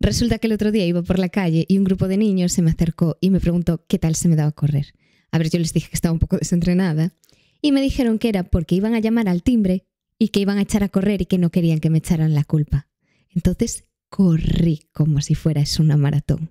Resulta que el otro día iba por la calle y un grupo de niños se me acercó y me preguntó qué tal se me daba correr. A ver, yo les dije que estaba un poco desentrenada y me dijeron que era porque iban a llamar al timbre y que iban a echar a correr y que no querían que me echaran la culpa. Entonces corrí como si fuera eso una maratón.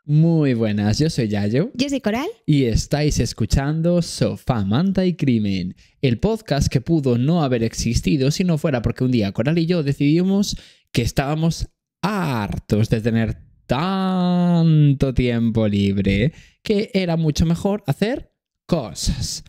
Muy buenas, yo soy Yayo. Yo soy Coral. Y estáis escuchando Sofá, Manta y Crimen, el podcast que pudo no haber existido si no fuera porque un día Coral y yo decidimos que estábamos hartos de tener tanto tiempo libre que era mucho mejor hacer cosas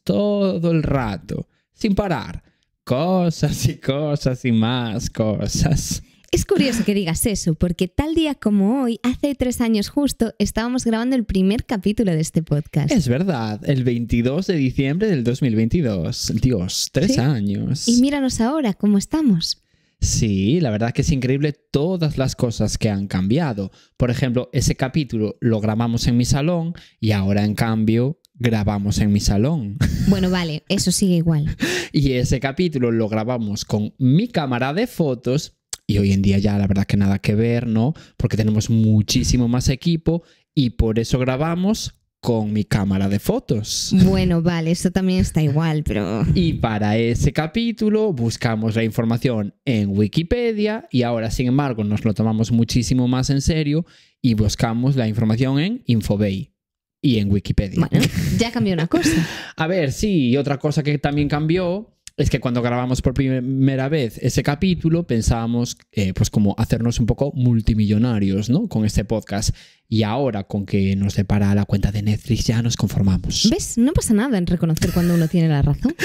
todo el rato, sin parar, cosas y más cosas. Es curioso que digas eso, porque tal día como hoy, hace 3 años justo, estábamos grabando el primer capítulo de este podcast. Es verdad, el 22 de diciembre del 2022. Dios, 3 años. Y míranos ahora, ¿cómo estamos? Sí, la verdad que es increíble todas las cosas que han cambiado. Por ejemplo, ese capítulo lo grabamos en mi salón y ahora, en cambio, grabamos en mi salón. Bueno, vale, eso sigue igual. Y ese capítulo lo grabamos con mi cámara de fotos. Y hoy en día ya la verdad que nada que ver, ¿no? Porque tenemos muchísimo más equipo y por eso grabamos con mi cámara de fotos. Bueno, vale, eso también está igual, pero... Y para ese capítulo buscamos la información en Wikipedia y ahora, sin embargo, nos lo tomamos muchísimo más en serio y buscamos la información en Infobay y en Wikipedia. Bueno, ya cambió una cosa. A ver, sí, y otra cosa que también cambió... Es que cuando grabamos por primera vez ese capítulo pensábamos pues como hacernos un poco multimillonarios, ¿no? Con este podcast. Y ahora con que nos depara la cuenta de Netflix ya nos conformamos. ¿Ves? No pasa nada en reconocer cuando uno tiene la razón.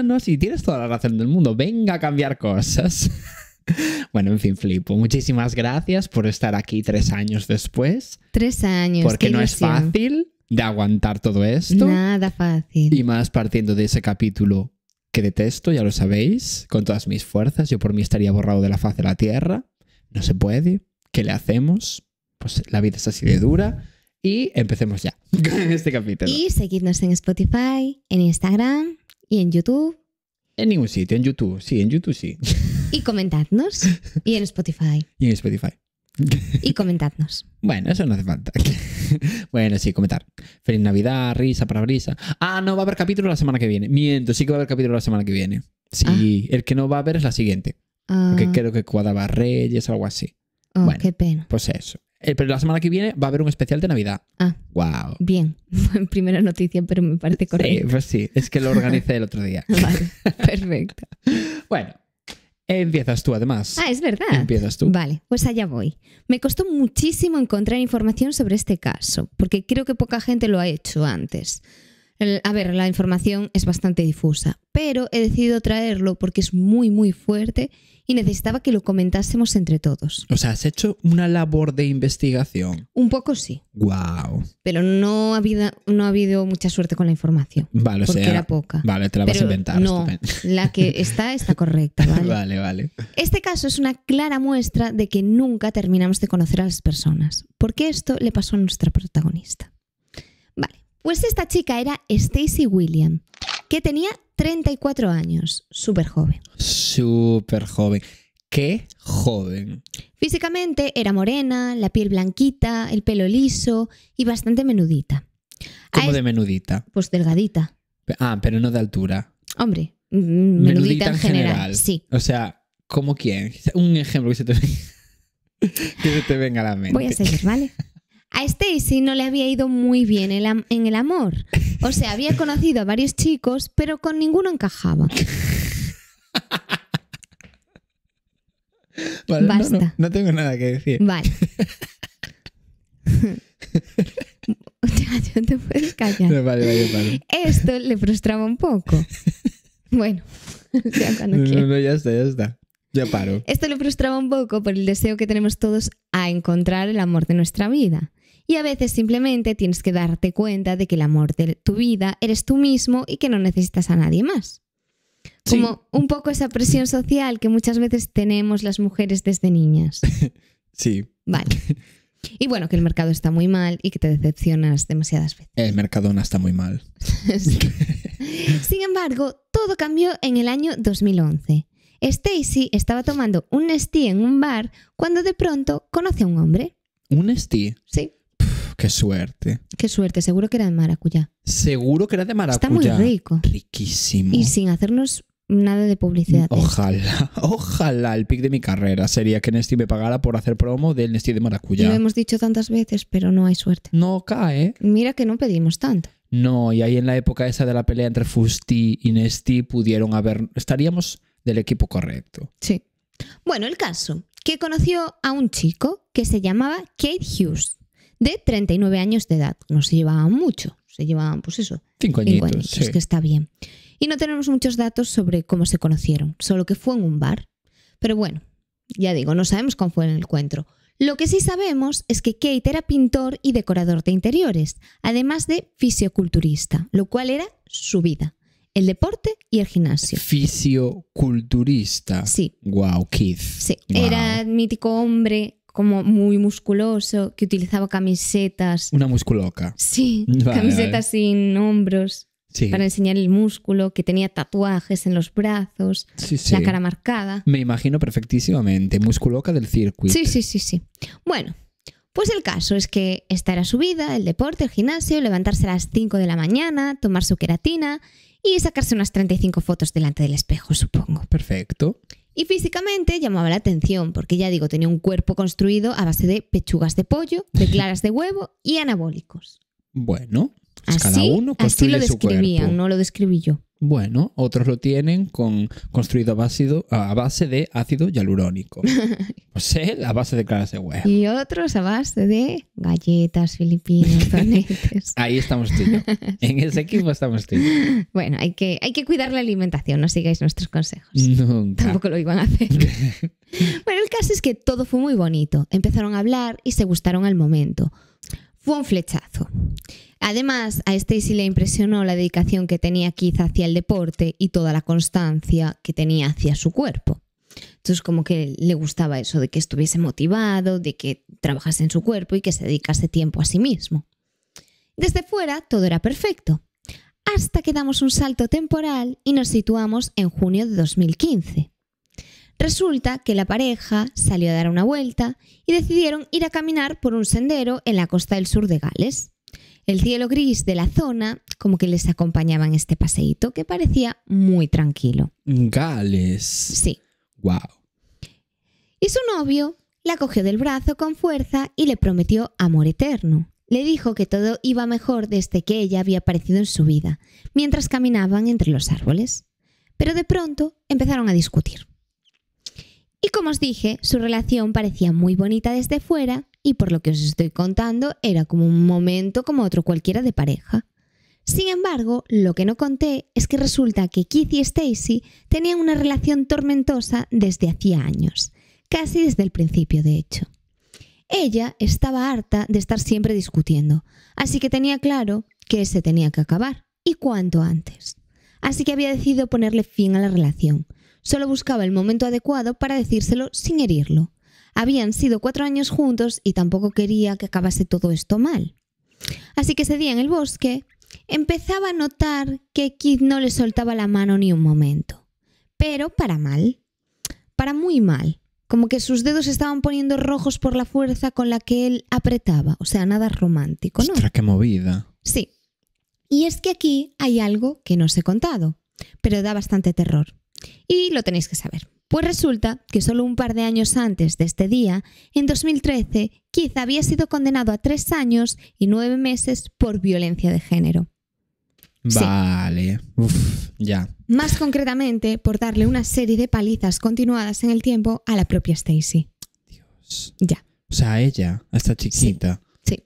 No, sí, tienes toda la razón del mundo. Venga a cambiar cosas. Bueno, en fin, flipo. Muchísimas gracias por estar aquí 3 años después. 3 años. Porque no es fácil de aguantar todo esto. Nada fácil. Y más partiendo de ese capítulo que detesto, ya lo sabéis, con todas mis fuerzas. Yo por mí estaría borrado de la faz de la tierra. No se puede. ¿Qué le hacemos? Pues la vida es así de dura. Y empecemos ya con este capítulo. Y seguidnos en Spotify, en Instagram y en YouTube. En ningún sitio, en YouTube. Sí, en YouTube sí. Y comentadnos. Y en Spotify. Y en Spotify. Y comentadnos. Bueno, eso no hace falta. Bueno, sí, comentar. Feliz Navidad, risa para brisa. Ah, no va a haber capítulo la semana que viene. Miento, sí que va a haber capítulo la semana que viene. Sí, el que no va a haber es la siguiente. Porque creo que cuadraba Reyes o algo así. Oh, bueno, qué pena. Pues eso. Pero la semana que viene va a haber un especial de Navidad. Ah, wow. Bien. Primera noticia, pero me parece correcto. Sí, pues sí. Es que lo organicé el otro día. Vale, perfecto. Bueno. Empiezas tú, además. Ah, es verdad. Empiezas tú. Vale, pues allá voy. Me costó muchísimo encontrar información sobre este caso, porque creo que poca gente lo ha hecho antes. A ver, la información es bastante difusa, pero he decidido traerlo porque es muy, muy fuerte y necesitaba que lo comentásemos entre todos. O sea, ¿has hecho una labor de investigación? Un poco sí. Wow. Pero no ha habido mucha suerte con la información. Vale, porque era poca. Vale, te la vas a inventar. No, la que está correcta, ¿vale? Vale. Este caso es una clara muestra de que nunca terminamos de conocer a las personas, porque esto le pasó a nuestra protagonista. Vale, pues esta chica era Stacy William, que tenía 34 años, súper joven. Súper joven. ¡Qué joven! Físicamente era morena, la piel blanquita, el pelo liso y bastante menudita. ¿Cómo de menudita? Pues delgadita. Ah, pero no de altura. Hombre, menudita en general. Sí. O sea, ¿cómo quién? Un ejemplo que se te venga a la mente. Voy a seguir, ¿vale? A Stacy no le había ido muy bien en el amor. O sea, había conocido a varios chicos, pero con ninguno encajaba. Vale, basta. No tengo nada que decir. Vale. Ya te puedes callar. No, vale. Esto le frustraba un poco. Bueno, o sea, cuando quiera. No, ya está. Ya paro. Esto le frustraba un poco por el deseo que tenemos todos a encontrar el amor de nuestra vida. Y a veces simplemente tienes que darte cuenta de que el amor de tu vida eres tú mismo y que no necesitas a nadie más. Como un poco esa presión social que muchas veces tenemos las mujeres desde niñas. Sí. Vale. Y bueno, que el mercado está muy mal y que te decepcionas demasiadas veces. El Mercadona está muy mal. Sí. Sin embargo, todo cambió en el año 2011. Stacy estaba tomando un Nestí en un bar cuando de pronto conoce a un hombre. ¿Un Nestí? Sí. ¡Qué suerte! Qué suerte, seguro que era de maracuyá. Seguro que era de maracuyá. Está muy rico. Riquísimo. Y sin hacernos nada de publicidad. Ojalá el pic de mi carrera sería que Nestí me pagara por hacer promo del Nestí de maracuyá. Lo hemos dicho tantas veces, pero no hay suerte. No cae. Mira que no pedimos tanto. No, y ahí en la época esa de la pelea entre Fusti y Nestí pudieron haber... Estaríamos del equipo correcto. Sí. Bueno, el caso, que conoció a un chico que se llamaba Kate Hughes, de 39 años de edad. No se llevaban mucho, se llevaban, pues eso, 5 añitos, sí. que está bien. Y no tenemos muchos datos sobre cómo se conocieron, solo que fue en un bar. Pero bueno, ya digo, no sabemos cómo fue en el encuentro. Lo que sí sabemos es que Kate era pintor y decorador de interiores, además de fisioculturista, lo cual era su vida. El deporte y el gimnasio. Fisioculturista. Sí. Wow, Keith. Sí, Wow. era mítico hombre como muy musculoso, que utilizaba camisetas. Una musculoca. Sí, Vale, camisetas sin hombros Sí. para enseñar el músculo, que tenía tatuajes en los brazos, Sí, sí. la cara marcada. Me imagino perfectísimamente. Musculoca del circuito. Sí. Bueno, pues el caso es que esta era su vida, el deporte, el gimnasio, levantarse a las 5 de la mañana, tomar su queratina y sacarse unas 35 fotos delante del espejo, supongo. Perfecto. Y físicamente llamaba la atención, porque ya digo, tenía un cuerpo construido a base de pechugas de pollo, de claras de huevo y anabólicos. Bueno, pues cada Así, uno así construye lo su describían, cuerpo. no lo describí yo. Bueno, otros lo tienen construido a base de ácido hialurónico. Pues él a base de claras de huevo. Y otros a base de galletas filipinas, donetes. Ahí estamos tú y yo. En ese equipo estamos tú y yo. Bueno, hay que cuidar la alimentación, no sigáis nuestros consejos. Nunca. Tampoco lo iban a hacer. Bueno, el caso es que todo fue muy bonito. Empezaron a hablar y se gustaron al momento. Fue un flechazo. Además, a Stacy le impresionó la dedicación que tenía Keith hacia el deporte y toda la constancia que tenía hacia su cuerpo. Entonces, como que le gustaba eso, de que estuviese motivado, de que trabajase en su cuerpo y que se dedicase tiempo a sí mismo. Desde fuera, todo era perfecto. Hasta que damos un salto temporal y nos situamos en junio de 2015. Resulta que la pareja salió a dar una vuelta y decidieron ir a caminar por un sendero en la costa del sur de Gales. El cielo gris de la zona como que les acompañaba en este paseíto que parecía muy tranquilo. Gales. Sí. Wow. Y su novio la cogió del brazo con fuerza y le prometió amor eterno. Le dijo que todo iba mejor desde que ella había aparecido en su vida, mientras caminaban entre los árboles. Pero de pronto empezaron a discutir. Y como os dije, su relación parecía muy bonita desde fuera y por lo que os estoy contando era como un momento como otro cualquiera de pareja. Sin embargo, lo que no conté es que resulta que Keith y Stacy tenían una relación tormentosa desde hacía años, casi desde el principio de hecho. Ella estaba harta de estar siempre discutiendo, así que tenía claro que se tenía que acabar y cuanto antes. Así que había decidido ponerle fin a la relación. Solo buscaba el momento adecuado para decírselo sin herirlo. Habían sido 4 años juntos y tampoco quería que acabase todo esto mal. Así que ese día en el bosque empezaba a notar que Keith no le soltaba la mano ni un momento. Pero para mal. Para muy mal. Como que sus dedos se estaban poniendo rojos por la fuerza con la que él apretaba. O sea, nada romántico, ¿no? Ostras, qué movida. Sí. Y es que aquí hay algo que no os he contado, pero da bastante terror. Y lo tenéis que saber. Pues resulta que solo un par de años antes de este día, en 2013, Keith había sido condenado a 3 años y 9 meses por violencia de género. Vale. Sí. Uf, ya. Más concretamente, por darle una serie de palizas continuadas en el tiempo a la propia Stacy. Dios. Ya. O sea, ella, esta chiquita. Sí.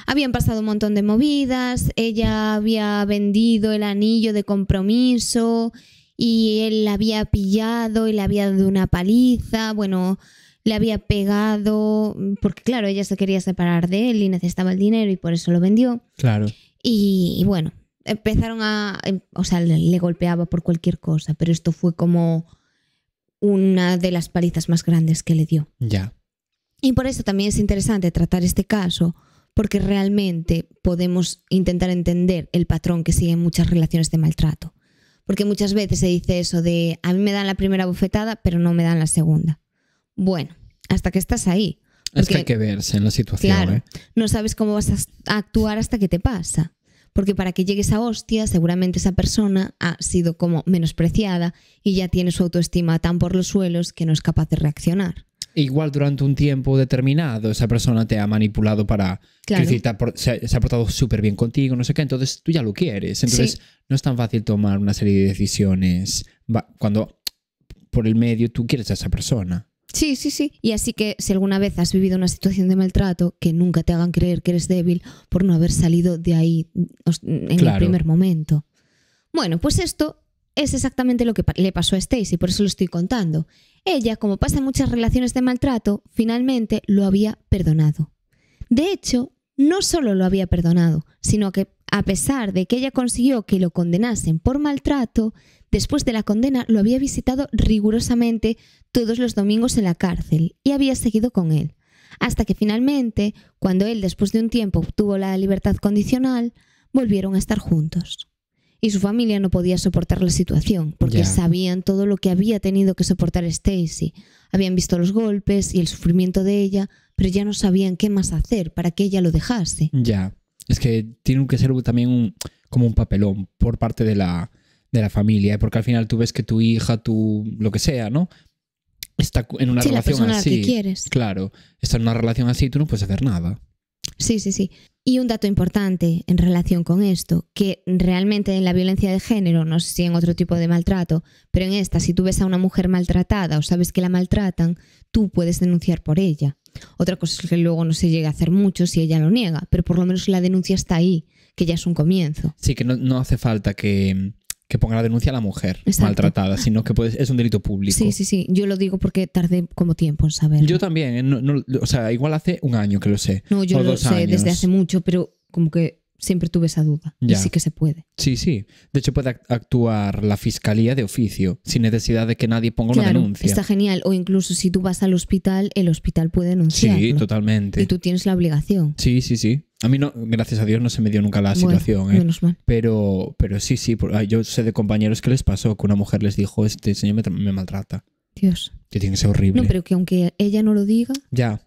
Habían pasado un montón de movidas, ella había vendido el anillo de compromiso y él la había pillado y le había dado una paliza, bueno, le había pegado, porque claro, ella se quería separar de él y necesitaba el dinero y por eso lo vendió. Claro. Y bueno, empezaron o sea, le golpeaba por cualquier cosa, pero esto fue como una de las palizas más grandes que le dio. Ya. Y por eso también es interesante tratar este caso, porque realmente podemos intentar entender el patrón que siguen muchas relaciones de maltrato. Porque muchas veces se dice eso de a mí me dan la primera bofetada, pero no me dan la segunda. Bueno, hasta que estás ahí. Es que hay que verse en la situación. Claro, no sabes cómo vas a actuar hasta que te pasa. Porque para que llegues a hostia, seguramente esa persona ha sido como menospreciada y ya tiene su autoestima tan por los suelos que no es capaz de reaccionar. Igual durante un tiempo determinado esa persona te ha manipulado para... Claro. Decir, se ha portado súper bien contigo, no sé qué, entonces tú ya lo quieres. Entonces Sí. no es tan fácil tomar una serie de decisiones cuando por el medio tú quieres a esa persona. Sí, sí, sí. Y así que si alguna vez has vivido una situación de maltrato, que nunca te hagan creer que eres débil por no haber salido de ahí en el primer momento. Bueno, pues esto es exactamente lo que le pasó a Stacey, por eso lo estoy contando. Ella, como pasa en muchas relaciones de maltrato, finalmente lo había perdonado. De hecho, no solo lo había perdonado, sino que a pesar de que ella consiguió que lo condenasen por maltrato, después de la condena lo había visitado rigurosamente todos los domingos en la cárcel y había seguido con él. Hasta que finalmente, cuando él después de un tiempo obtuvo la libertad condicional, volvieron a estar juntos. Y su familia no podía soportar la situación, porque sabían todo lo que había tenido que soportar Stacey. Habían visto los golpes y el sufrimiento de ella, pero ya no sabían qué más hacer para que ella lo dejase. Ya, es que tiene que ser también como un papelón por parte de la familia, porque al final tú ves que tu hija, lo que sea, ¿no? Está en una relación la persona así. Que quieres. Claro, está en una relación así, tú no puedes hacer nada. Sí, sí, sí. Y un dato importante en relación con esto, que realmente en la violencia de género, no sé si en otro tipo de maltrato, pero en esta, si tú ves a una mujer maltratada o sabes que la maltratan, tú puedes denunciar por ella. Otra cosa es que luego no se llegue a hacer mucho si ella lo niega, pero por lo menos la denuncia está ahí, que ya es un comienzo. Sí, que no hace falta que ponga la denuncia a la mujer maltratada, sino que es un delito público. Sí, sí, sí. Yo lo digo porque tardé como tiempo en saberlo. Yo también. O sea, igual hace un año que lo sé. No, yo lo sé 2 años. desde hace mucho, pero como que siempre tuve esa duda. Ya. Y sí que se puede. Sí, sí. De hecho, puede actuar la fiscalía de oficio, sin necesidad de que nadie ponga una denuncia. Está genial. O incluso si tú vas al hospital, el hospital puede denunciarlo. Sí, totalmente. Y tú tienes la obligación. Sí, sí, sí. A mí, no, gracias a Dios, no se me dio nunca la situación. Menos mal. Pero sí, sí. Yo sé de compañeros que les pasó que una mujer les dijo, este señor me maltrata. Dios. Que tiene que ser horrible. No, pero que aunque ella no lo diga... Ya.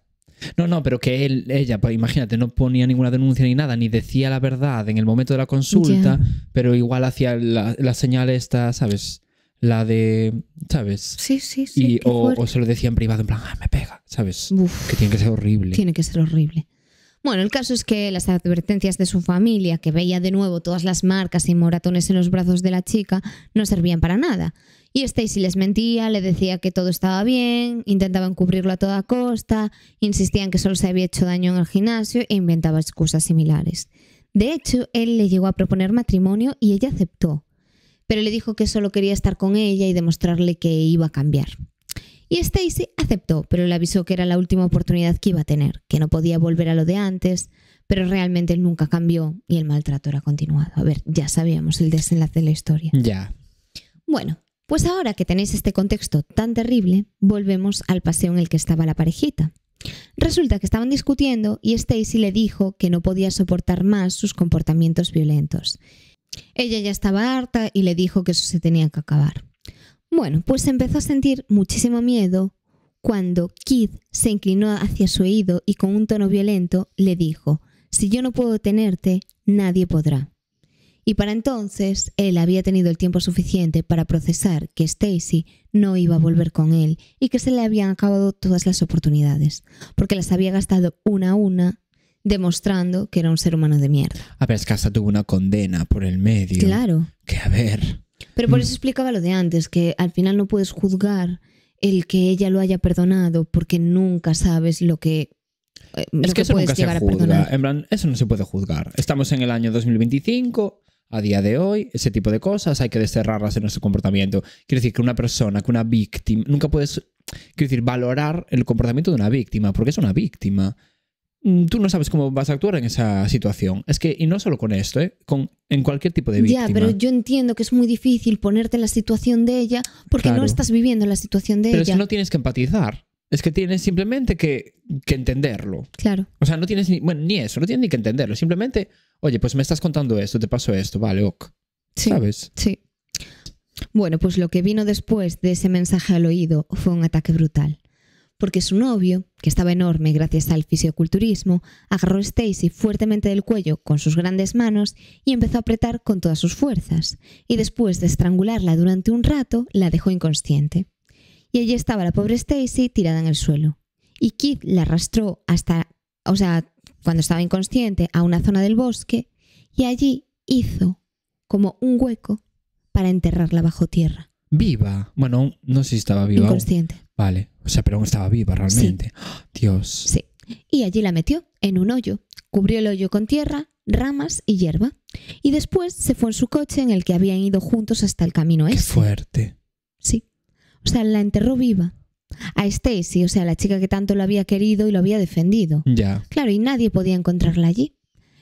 No, pero que ella, imagínate, no ponía ninguna denuncia ni nada, ni decía la verdad en el momento de la consulta, pero igual hacía la señal esta, ¿sabes? La de, ¿sabes? Sí, sí, sí. O se lo decía en privado, en plan, me pega, ¿sabes? Uf, que tiene que ser horrible. Tiene que ser horrible. Bueno, el caso es que las advertencias de su familia, que veía de nuevo todas las marcas y moratones en los brazos de la chica, no servían para nada. Y Stacey les mentía, le decía que todo estaba bien, intentaba encubrirlo a toda costa, insistía en que solo se había hecho daño en el gimnasio e inventaba excusas similares. De hecho, él le llegó a proponer matrimonio y ella aceptó, pero le dijo que solo quería estar con ella y demostrarle que iba a cambiar. Y Stacey aceptó, pero le avisó que era la última oportunidad que iba a tener, que no podía volver a lo de antes, pero realmente él nunca cambió y el maltrato era continuado. A ver, ya sabíamos el desenlace de la historia. Ya. Bueno, pues ahora que tenéis este contexto tan terrible, volvemos al paseo en el que estaba la parejita. Resulta que estaban discutiendo y Stacey le dijo que no podía soportar más sus comportamientos violentos. Ella ya estaba harta y le dijo que eso se tenía que acabar. Bueno, pues empezó a sentir muchísimo miedo cuando Keith se inclinó hacia su oído y con un tono violento le dijo: «Si yo no puedo tenerte, nadie podrá». Y para entonces él había tenido el tiempo suficiente para procesar que Stacey no iba a volver con él y que se le habían acabado todas las oportunidades, porque las había gastado una a una, demostrando que era un ser humano de mierda. A ver, es que hasta tuvo una condena por el medio. Claro. Que a ver... Pero por eso explicaba lo de antes, que al final no puedes juzgar el que ella lo haya perdonado porque nunca sabes lo que es que eso puedes nunca llegar se a perdonar. juzga. En plan, eso no se puede juzgar. Estamos en el año 2025, a día de hoy, ese tipo de cosas hay que desterrarlas de nuestro comportamiento. Quiero decir que una persona, que una víctima, nunca puedes, quiero decir, valorar el comportamiento de una víctima, porque es una víctima. Tú no sabes cómo vas a actuar en esa situación. Es que, y no solo con esto, en cualquier tipo de víctima. Ya, pero yo entiendo que es muy difícil ponerte en la situación de ella porque no estás viviendo la situación de ella. Pero es que no tienes que empatizar. Es que tienes simplemente que entenderlo. Claro. O sea, no tienes ni eso, no tienes ni que entenderlo. Simplemente, oye, pues me estás contando esto, te pasó esto, vale, ok. Sí, ¿Sabes? sí. Bueno, pues lo que vino después de ese mensaje al oído fue un ataque brutal. Porque su novio, que estaba enorme gracias al fisioculturismo, agarró a Stacy fuertemente del cuello con sus grandes manos y empezó a apretar con todas sus fuerzas. Y después de estrangularla durante un rato, la dejó inconsciente. Y allí estaba la pobre Stacy tirada en el suelo. Y Keith la arrastró cuando estaba inconsciente, a una zona del bosque y allí hizo como un hueco para enterrarla bajo tierra. ¿Viva? Bueno, no sé si estaba viva. Inconsciente. Vale, o sea, pero aún estaba viva realmente. Sí. ¡Oh, Dios! Sí. Y allí la metió en un hoyo. Cubrió el hoyo con tierra, ramas y hierba. Y después se fue en su coche en el que habían ido juntos hasta el camino ¡Qué este. fuerte! Sí. O sea, la enterró viva. A Stacy, o sea, la chica que tanto lo había querido y lo había defendido. Ya. Claro, y nadie podía encontrarla allí.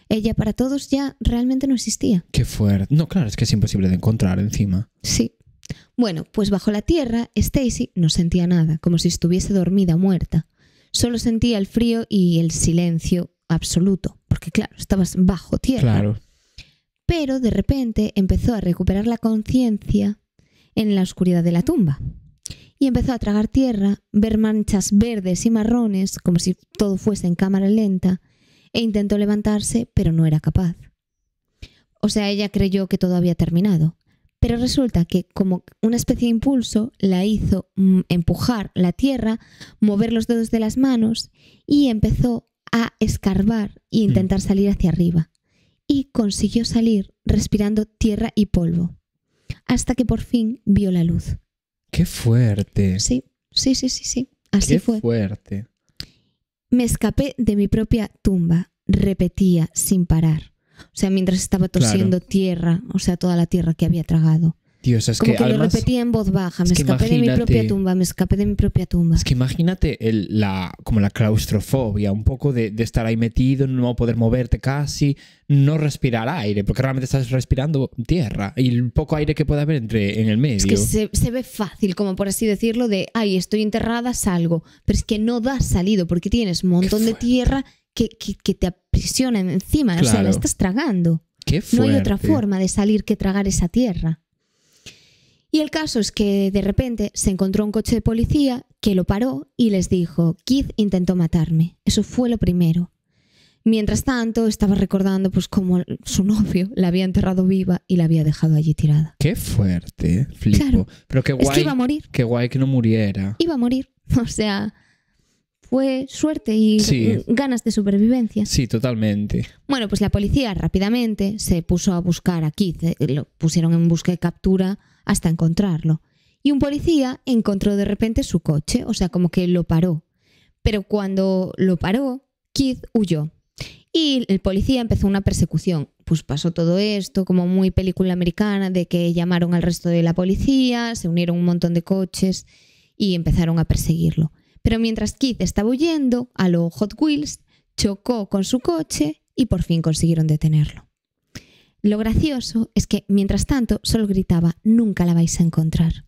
Ella para todos ya realmente no existía. ¡Qué fuerte! No, claro, es que es imposible de encontrar encima. Sí. Bueno, pues bajo la tierra, Stacy no sentía nada, como si estuviese dormida o muerta. Solo sentía el frío y el silencio absoluto, porque claro, estabas bajo tierra. Claro. Pero de repente empezó a recuperar la conciencia en la oscuridad de la tumba. Y empezó a tragar tierra, ver manchas verdes y marrones, como si todo fuese en cámara lenta, e intentó levantarse, pero no era capaz. O sea, ella creyó que todo había terminado. Pero resulta que como una especie de impulso la hizo empujar la tierra, mover los dedos de las manos y empezó a escarbar e intentar salir hacia arriba. Y consiguió salir respirando tierra y polvo. Hasta que por fin vio la luz. ¡Qué fuerte! Sí. Así fue. ¡Qué fuerte! Me escapé de mi propia tumba, repetía sin parar. O sea, mientras estaba tosiendo tierra, o sea, toda la tierra que había tragado. Dios, es como que además, lo repetía en voz baja. Me escapé de mi propia tumba, me escapé de mi propia tumba. Es que imagínate como la claustrofobia, un poco de estar ahí metido, no poder moverte casi, no respirar aire, porque realmente estás respirando tierra y el poco aire que puede haber en el medio. Es que se ve fácil, como por así decirlo, de, ay, estoy enterrada, salgo. Pero es que no das salido porque tienes un montón de tierra que te aprisiona encima. Claro. O sea, la estás tragando. ¡Qué fuerte! No hay otra forma de salir que tragar esa tierra. Y el caso es que de repente se encontró un coche de policía que lo paró y les dijo, Keith intentó matarme. Eso fue lo primero. Mientras tanto estaba recordando pues cómo su novio la había enterrado viva y la había dejado allí tirada. ¡Qué fuerte! Flipo. Claro. Pero qué guay, es que iba a morir. Qué guay que no muriera. Iba a morir. O sea, fue suerte y ganas de supervivencia. Sí, totalmente. Bueno, pues la policía rápidamente se puso a buscar a Keith. Lo pusieron en busca y captura hasta encontrarlo. Y un policía encontró de repente su coche, o sea, como que lo paró. Pero cuando lo paró, Keith huyó. Y el policía empezó una persecución. Pues pasó todo esto, como muy película americana, de que llamaron al resto de la policía, se unieron un montón de coches y empezaron a perseguirlo. Pero mientras Keith estaba huyendo, a lo Hot Wheels, chocó con su coche y por fin consiguieron detenerlo. Lo gracioso es que, mientras tanto, solo gritaba, nunca la vais a encontrar.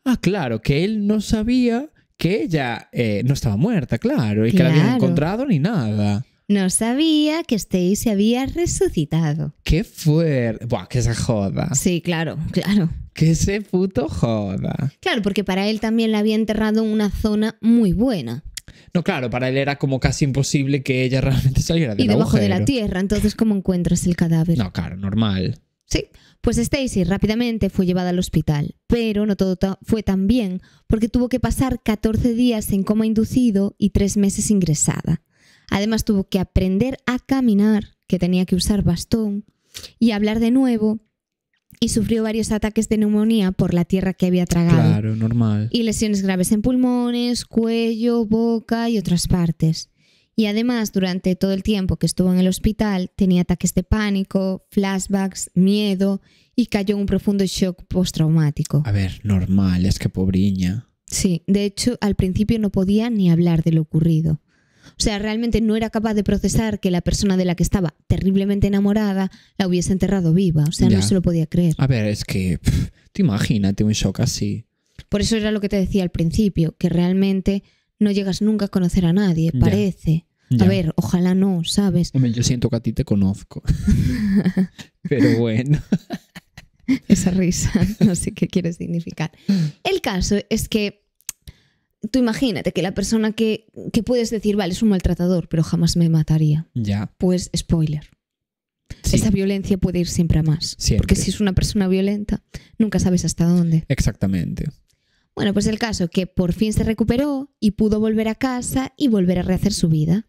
Ah, claro, que él no sabía que ella no estaba muerta, claro, y que la habían encontrado ni nada. No sabía que Stacy había resucitado. ¡Qué fuerte! ¡Buah, que se joda! Sí, claro. ¡Que se puto joda! Claro, porque para él también la había enterrado en una zona muy buena. No, claro, para él era como casi imposible que ella realmente saliera del agujero. Y debajo de la tierra, entonces ¿cómo encuentras el cadáver? No, claro, normal. Sí, pues Stacy rápidamente fue llevada al hospital, pero no todo fue tan bien, porque tuvo que pasar 14 días en coma inducido y 3 meses ingresada. Además tuvo que aprender a caminar, que tenía que usar bastón, y hablar de nuevo, y sufrió varios ataques de neumonía por la tierra que había tragado. Claro, normal. Y lesiones graves en pulmones, cuello, boca y otras partes. Y además, durante todo el tiempo que estuvo en el hospital, tenía ataques de pánico, flashbacks, miedo y cayó en un profundo shock postraumático. A ver, normal, es que pobriña. Sí, de hecho, al principio no podía ni hablar de lo ocurrido. O sea, realmente no era capaz de procesar que la persona de la que estaba terriblemente enamorada la hubiese enterrado viva. O sea, no se lo podía creer. A ver, es que, tú imagínate un shock así. Por eso era lo que te decía al principio, que realmente no llegas nunca a conocer a nadie, Ya. parece. Ya. A ver, ojalá no, ¿sabes? Hombre, yo siento que a ti te conozco. Pero bueno. Esa risa, no sé qué quiere significar. El caso es que tú imagínate que la persona que puedes decir, vale, es un maltratador, pero jamás me mataría. Ya. Pues spoiler. Sí, Esa violencia puede ir siempre a más. Siempre. Porque si es una persona violenta, nunca sabes hasta dónde. exactamente. Bueno, pues el caso que por fin se recuperó y pudo volver a casa y volver a rehacer su vida.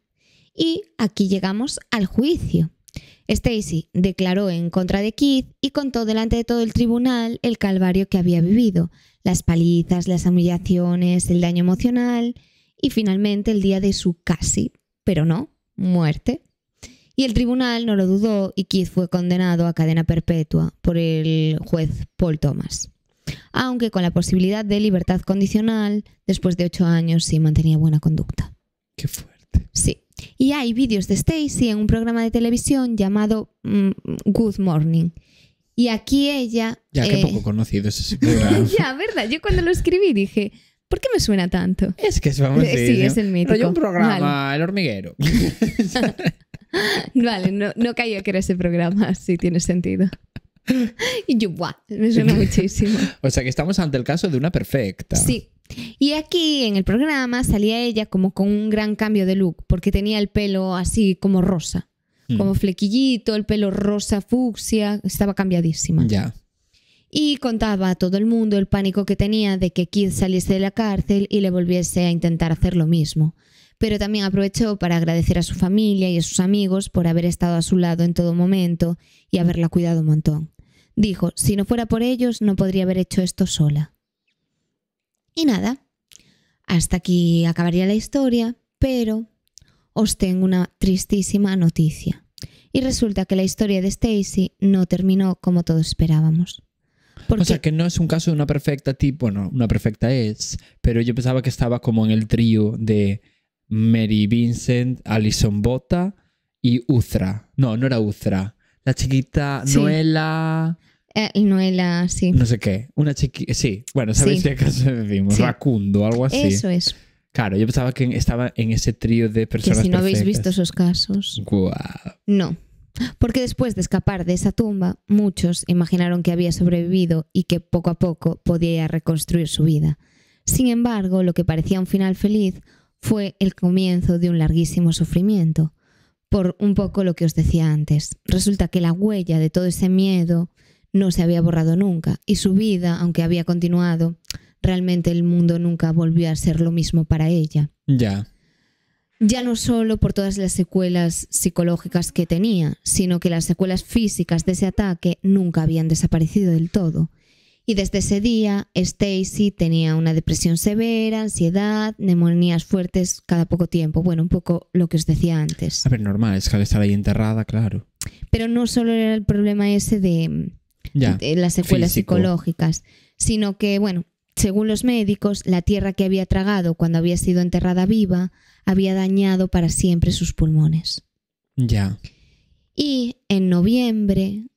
Y aquí llegamos al juicio. Stacy declaró en contra de Keith y contó delante de todo el tribunal el calvario que había vivido, las palizas, las humillaciones, el daño emocional y finalmente el día de su casi, pero no, muerte. Y el tribunal no lo dudó y Keith fue condenado a cadena perpetua por el juez Paul Thomas, aunque con la posibilidad de libertad condicional después de 8 años si mantenía buena conducta. Qué fuerte. Sí. Y hay vídeos de Stacy en un programa de televisión llamado Good Morning. Y aquí ella... Ya, que poco conocido es ese programa. Ya, ¿verdad? Yo cuando lo escribí dije, ¿por qué me suena tanto? Es que es famosísimo. Sí, es el mítico. Rollo un programa, Vale. El Hormiguero. Vale, no caía que era ese programa, sí tiene sentido. Y yo, ¡buah! Me suena muchísimo. O sea que estamos ante el caso de una perfecta. Sí. Y aquí en el programa salía ella como con un gran cambio de look, porque tenía el pelo así como rosa, como flequillito, el pelo rosa fucsia, estaba cambiadísima. Ya. Y contaba a todo el mundo el pánico que tenía de que Keith saliese de la cárcel y le volviese a intentar hacer lo mismo. Pero también aprovechó para agradecer a su familia y a sus amigos por haber estado a su lado en todo momento y haberla cuidado un montón. Dijo, si no fuera por ellos no podría haber hecho esto sola. Y nada, hasta aquí acabaría la historia, pero os tengo una tristísima noticia. Y resulta que la historia de Stacy no terminó como todos esperábamos. Porque... O sea que no es un caso de una perfecta tipo, bueno, una perfecta es, pero yo pensaba que estaba como en el trío de Mary Vincent, Alison Bota y Uthra. No, no era Uthra. La chiquita Sí. Noela... Noela, sí. No sé qué. Una chiquita... Sí, bueno, ¿sabéis Sí. qué caso decimos? Sí. Racundo, algo así. Eso es. Claro, yo pensaba que estaba en ese trío de Que personas si no habéis perfectas. visto esos casos... Guau. No. Porque después de escapar de esa tumba, muchos imaginaron que había sobrevivido y que poco a poco podía reconstruir su vida. Sin embargo, lo que parecía un final feliz fue el comienzo de un larguísimo sufrimiento. Por un poco lo que os decía antes. Resulta que la huella de todo ese miedo no se había borrado nunca y su vida, aunque había continuado, realmente el mundo nunca volvió a ser lo mismo para ella. Ya. Ya no solo por todas las secuelas psicológicas que tenía, sino que las secuelas físicas de ese ataque nunca habían desaparecido del todo. Y desde ese día, Stacy tenía una depresión severa, ansiedad, neumonías fuertes cada poco tiempo. Bueno, un poco lo que os decía antes. A ver, normal, es que al estar ahí enterrada, claro. Pero no solo era el problema ese de Ya. las secuelas Físico. psicológicas, sino que, bueno, según los médicos, la tierra que había tragado cuando había sido enterrada viva había dañado para siempre sus pulmones. Ya. Y en noviembre,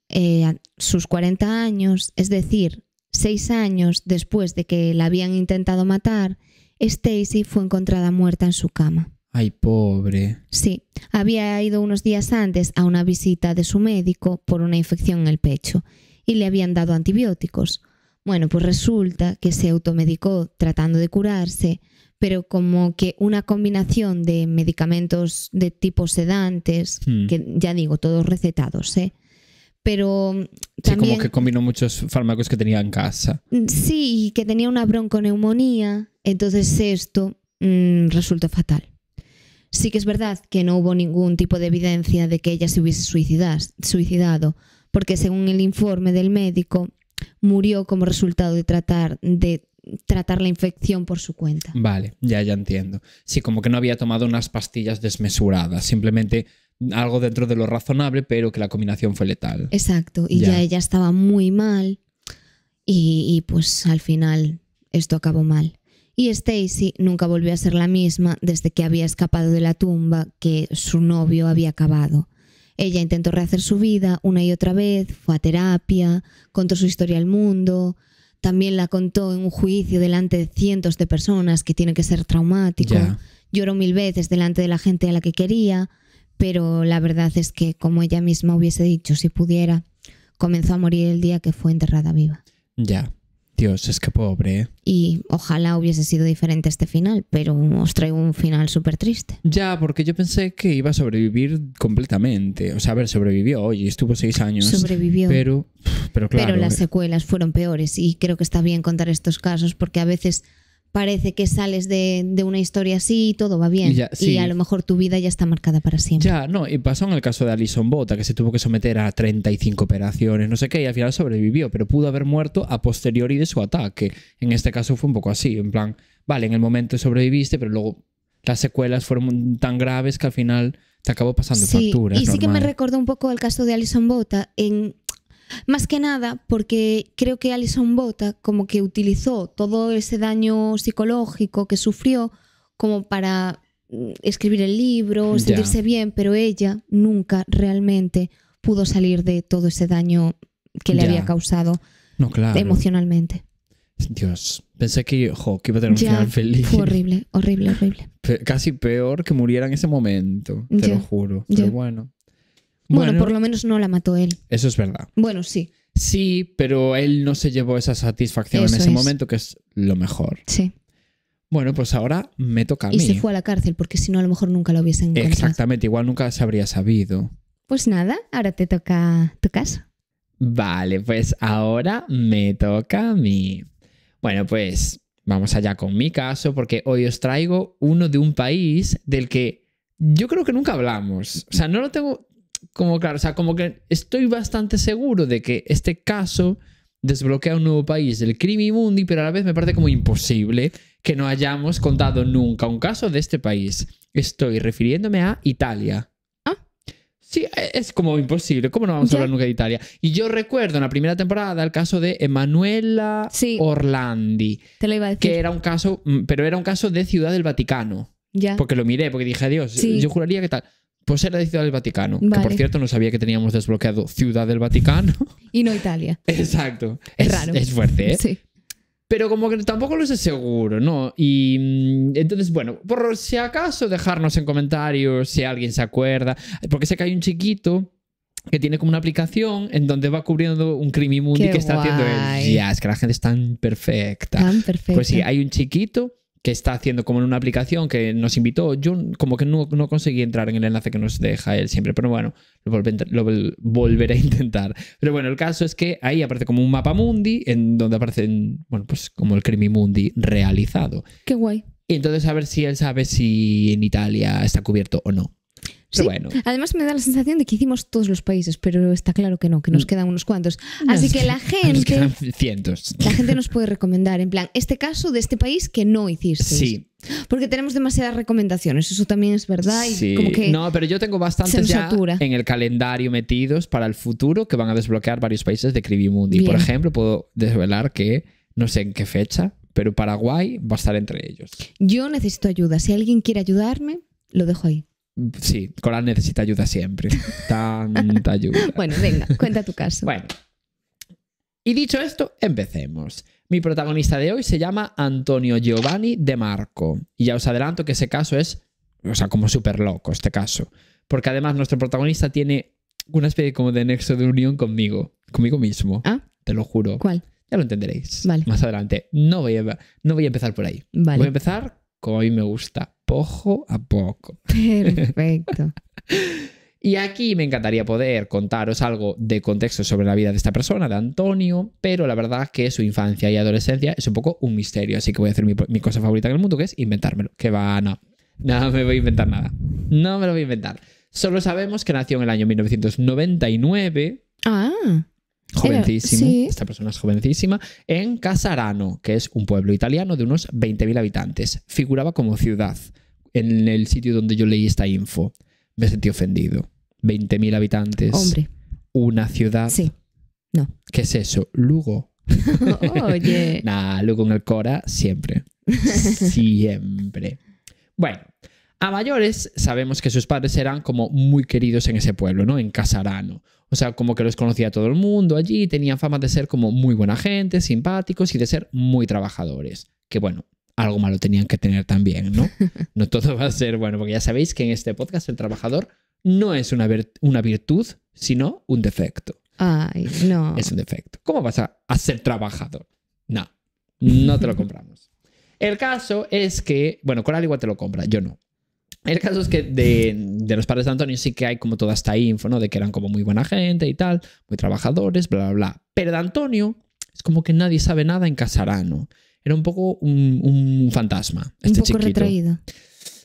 a sus 40 años, es decir, 6 años después de que la habían intentado matar, Stacy fue encontrada muerta en su cama. Ay, pobre. Sí, había ido unos días antes a una visita de su médico por una infección en el pecho y le habían dado antibióticos. Bueno, pues resulta que se automedicó tratando de curarse, pero como que una combinación de medicamentos de tipo sedantes, que ya digo, todos recetados, pero Sí, también... como que combinó muchos fármacos que tenía en casa. Sí, que tenía una bronconeumonía, entonces esto resultó fatal. Sí que es verdad que no hubo ningún tipo de evidencia de que ella se hubiese suicidado, porque según el informe del médico, murió como resultado de tratar la infección por su cuenta. Vale, ya entiendo. Sí, como que no había tomado unas pastillas desmesuradas, simplemente algo dentro de lo razonable, pero que la combinación fue letal. Exacto, y ya ella estaba muy mal y pues al final esto acabó mal. Y Stacy nunca volvió a ser la misma desde que había escapado de la tumba que su novio había cavado. Ella intentó rehacer su vida una y otra vez, fue a terapia, contó su historia al mundo, también la contó en un juicio delante de cientos de personas, que tiene que ser traumático. Ya. Lloró 1000 veces delante de la gente a la que quería, pero la verdad es que, como ella misma hubiese dicho, si pudiera, comenzó a morir el día que fue enterrada viva. Ya. Dios, es que pobre, ¿eh? Y ojalá hubiese sido diferente este final, pero os traigo un final súper triste. Ya, porque yo pensé que iba a sobrevivir completamente. O sea, a ver, sobrevivió, oye, estuvo 6 años. Sobrevivió. Pero claro. Pero las secuelas fueron peores, y creo que está bien contar estos casos, porque a veces parece que sales de una historia así y todo va bien. Ya, sí. Y a lo mejor tu vida ya está marcada para siempre. Ya, no, y pasó en el caso de Alison Bota, que se tuvo que someter a 35 operaciones, no sé qué, y al final sobrevivió, pero pudo haber muerto a posteriori de su ataque. En este caso fue un poco así, en plan, vale, en el momento sobreviviste, pero luego las secuelas fueron tan graves que al final te acabó pasando factura. Y sí que me recordó un poco el caso de Alison Bota, más que nada porque creo que Alison Bota como que utilizó todo ese daño psicológico que sufrió como para escribir el libro, sentirse bien, pero ella nunca realmente pudo salir de todo ese daño que le había causado emocionalmente. Dios, pensé que iba a tener un final feliz. Fue horrible, horrible, horrible. Casi peor que muriera en ese momento, te lo juro. Pero bueno. Bueno, por lo menos no la mató él. Eso es verdad. Bueno, sí. Sí, pero él no se llevó esa satisfacción en ese momento, que es lo mejor. Sí. Bueno, pues ahora me toca a mí. Y se fue a la cárcel, porque si no, a lo mejor nunca lo hubiesen encontrado. Exactamente, igual nunca se habría sabido. Pues nada, ahora te toca tu caso. Vale, pues ahora me toca a mí. Bueno, pues vamos allá con mi caso, porque hoy os traigo uno de un país del que yo creo que nunca hablamos. O sea, no lo tengo como claro. O sea, como que estoy bastante seguro de que este caso desbloquea un nuevo país del Crimimundi, pero a la vez me parece como imposible que no hayamos contado nunca un caso de este país. Estoy refiriéndome a Italia. Sí, es como imposible. ¿Cómo no vamos a hablar nunca de Italia? Y yo recuerdo en la primera temporada el caso de Emanuela Orlandi. Te lo iba a decir. Que era un caso, pero era un caso de Ciudad del Vaticano. Ya. Porque lo miré, porque dije, Dios, yo juraría que tal. Pues era de Ciudad del Vaticano. Vale. Que por cierto no sabía que teníamos desbloqueado Ciudad del Vaticano. Y no Italia. Exacto. Es raro. Es fuerte, ¿eh? Sí. Pero como que tampoco lo sé seguro, ¿no? Y entonces, bueno, por si acaso dejarnos en comentarios si alguien se acuerda. Porque sé que hay un chiquito que tiene como una aplicación en donde va cubriendo un Crimimundi que está haciendo él. Ya, es que la gente es tan perfecta. Tan perfecta. Pues sí, hay un chiquito que está haciendo como en una aplicación que nos invitó. Yo como que no conseguí entrar en el enlace que nos deja él siempre, pero bueno, lo volveré a intentar. Pero bueno, el caso es que ahí aparece como un mapa mundi en donde aparecen, bueno, pues como el Crimimundi realizado. Qué guay. Y entonces a ver si él sabe si en Italia está cubierto o no. Pero bueno. Además me da la sensación de que hicimos todos los países, pero está claro que no, que nos quedan unos cuantos. Así que la gente... Nos quedan cientos. La gente nos puede recomendar, en plan, este caso de este país que no hicisteis. Sí. Porque tenemos demasiadas recomendaciones, eso también es verdad. Y como que no, pero yo tengo bastantes ya en el calendario metidos para el futuro que van a desbloquear varios países de Crimimundi. Por ejemplo, puedo desvelar que no sé en qué fecha, pero Paraguay va a estar entre ellos. Yo necesito ayuda. Si alguien quiere ayudarme, lo dejo ahí. Sí, Coral necesita ayuda siempre. Tanta ayuda. Bueno, venga, cuenta tu caso. Bueno. Y dicho esto, empecemos. Mi protagonista de hoy se llama Antonio Giovanni De Marco. Y ya os adelanto que ese caso es, o sea, como súper loco este caso. Porque además nuestro protagonista tiene una especie como de nexo de unión conmigo mismo. ¿Ah? Te lo juro. ¿Cuál? Ya lo entenderéis. Vale. Más adelante. No voy a empezar por ahí. Vale. Voy a empezar como a mí me gusta, poco a poco. Perfecto. Y aquí me encantaría poder contaros algo de contexto sobre la vida de esta persona, de Antonio, pero la verdad que su infancia y adolescencia es un poco un misterio, así que voy a hacer mi cosa favorita en el mundo, que es inventármelo. Que va, no me voy a inventar nada. No me lo voy a inventar. Solo sabemos que nació en el año 1999. Ah. Jovencísimo, sí. Esta persona es jovencísima, en Casarano, que es un pueblo italiano de unos 20.000 habitantes. Figuraba como ciudad en el sitio donde yo leí esta info. Me sentí ofendido. 20.000 habitantes. Hombre. Una ciudad. Sí. No. ¿Qué es eso? Lugo. Oye. Nah, Lugo en el Cora, siempre. Siempre. Bueno, A mayores, sabemos que sus padres eran como muy queridos en ese pueblo, ¿no? En Casarano. O sea, como que los conocía todo el mundo allí, tenían fama de ser como muy buena gente, simpáticos y de ser muy trabajadores. Que bueno, algo malo tenían que tener también, ¿no? No todo va a ser bueno, porque ya sabéis que en este podcast el trabajador no es una virtud, sino un defecto. Ay, no. Es un defecto. ¿Cómo vas a ser trabajador? No, no te lo compramos. El caso es que, bueno, Coral igual te lo compra, yo no. El caso es que de los padres de Antonio sí que hay como toda esta info, ¿no? De que eran como muy buena gente y tal, muy trabajadores, bla, bla, bla. Pero de Antonio es como que nadie sabe nada en Casarano. Era un poco un fantasma, este un poco chiquito. Retraído.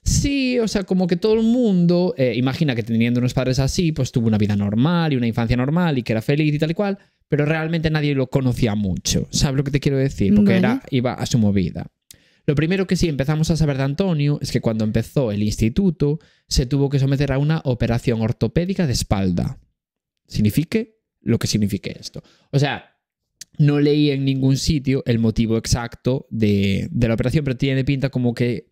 Sí, o sea, como que todo el mundo imagina que teniendo unos padres así, pues tuvo una vida normal y una infancia normal y que era feliz y tal y cual, pero realmente nadie lo conocía mucho. ¿Sabes lo que te quiero decir? Porque iba a su movida. Lo primero que sí empezamos a saber de Antonio es que cuando empezó el instituto se tuvo que someter a una operación ortopédica de espalda. Signifique lo que signifique esto. O sea, no leí en ningún sitio el motivo exacto de la operación, pero tiene pinta como que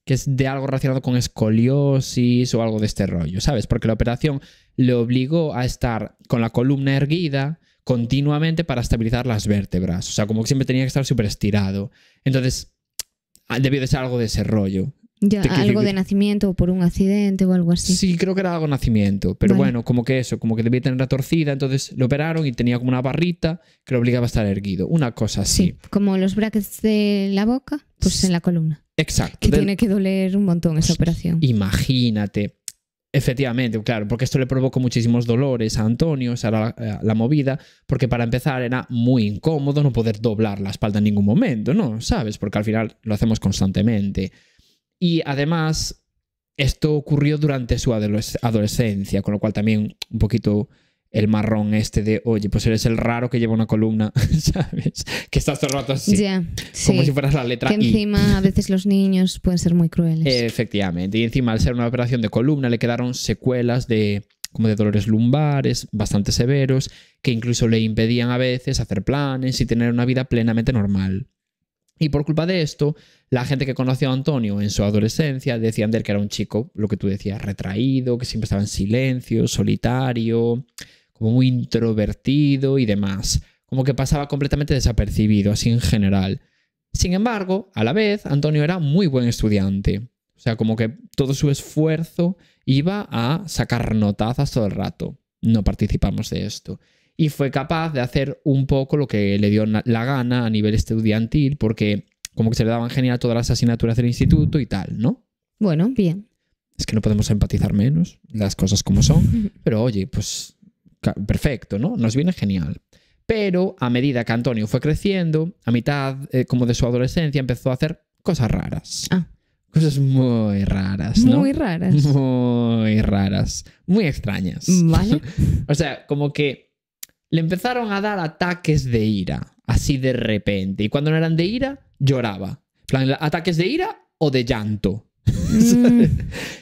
es de algo relacionado con escoliosis o algo de este rollo, ¿sabes? Porque la operación le obligó a estar con la columna erguida continuamente para estabilizar las vértebras. O sea, como que siempre tenía que estar súper estirado. Entonces, debió de ser algo de ese rollo. Ya, algo de nacimiento o por un accidente o algo así. Sí, creo que era algo de nacimiento. Pero bueno, como que eso, como que debía tener la torcida. Entonces lo operaron y tenía como una barrita que lo obligaba a estar erguido. Una cosa así. Sí, como los brackets de la boca, pues en la columna. Exacto. Que tiene que doler un montón esa operación. Imagínate. Efectivamente, claro, porque esto le provocó muchísimos dolores a Antonio, o sea, la movida, porque para empezar era muy incómodo no poder doblar la espalda en ningún momento, ¿no? ¿Sabes? Porque al final lo hacemos constantemente. Y además, esto ocurrió durante su adolescencia, con lo cual también un poquito el marrón este de, oye, pues eres el raro que lleva una columna, ¿sabes? Que estás todo el rato así, como si fueras la letra I. Que encima a veces los niños pueden ser muy crueles. Efectivamente. Y encima, al ser una operación de columna, le quedaron secuelas como de dolores lumbares bastante severos, que incluso le impedían a veces hacer planes y tener una vida plenamente normal. Y por culpa de esto, la gente que conoció a Antonio en su adolescencia decían de él que era un chico, lo que tú decías, retraído, que siempre estaba en silencio, solitario, como muy introvertido y demás. Como que pasaba completamente desapercibido, así en general. Sin embargo, a la vez, Antonio era muy buen estudiante. O sea, como que todo su esfuerzo iba a sacar notazas todo el rato. No participamos de esto. Y fue capaz de hacer un poco lo que le dio la gana a nivel estudiantil, porque como que se le daban genial todas las asignaturas del instituto y tal, ¿no? Bueno, bien. Es que no podemos empatizar menos, las cosas como son. Pero oye, pues perfecto, ¿no? Nos viene genial. Pero a medida que Antonio fue creciendo, a mitad como de su adolescencia, empezó a hacer cosas raras. Cosas muy raras, ¿no? Muy raras. Muy raras. Muy extrañas. Vale. O sea, como que le empezaron a dar ataques de ira, así de repente. Y cuando no eran de ira, lloraba. En plan, ¿ataques de ira o de llanto? En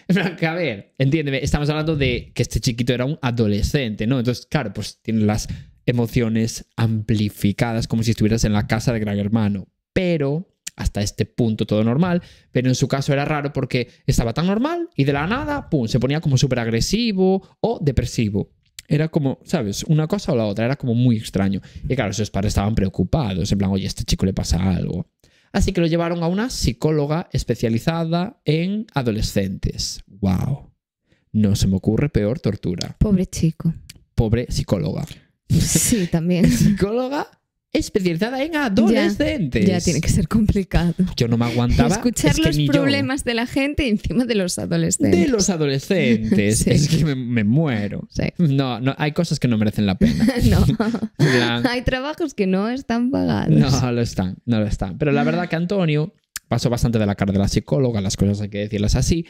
plan, que a ver, entiéndeme, estamos hablando de que este chiquito era un adolescente, ¿no? Entonces, claro, pues tiene las emociones amplificadas como si estuvieras en la casa de Gran Hermano. Pero hasta este punto todo normal, pero en su caso era raro porque estaba tan normal y de la nada, pum, se ponía como súper agresivo o depresivo. Era como, ¿sabes? Una cosa o la otra, era como muy extraño. Y claro, sus padres estaban preocupados, en plan, oye, a este chico le pasa algo. Así que lo llevaron a una psicóloga especializada en adolescentes. ¡Wow! No se me ocurre peor tortura. Pobre chico. Pobre psicóloga. Sí, también. Psicóloga especializada en adolescentes. Ya tiene que ser complicado. Yo no me aguantaba. Escuchar los problemas de la gente encima de los adolescentes. De los adolescentes. Sí. Es que me muero. Sí. No, hay cosas que no merecen la pena. No. Hay trabajos que no están pagados. No lo están. Pero la verdad que Antonio pasó bastante de la cara de la psicóloga, las cosas hay que decirlas así.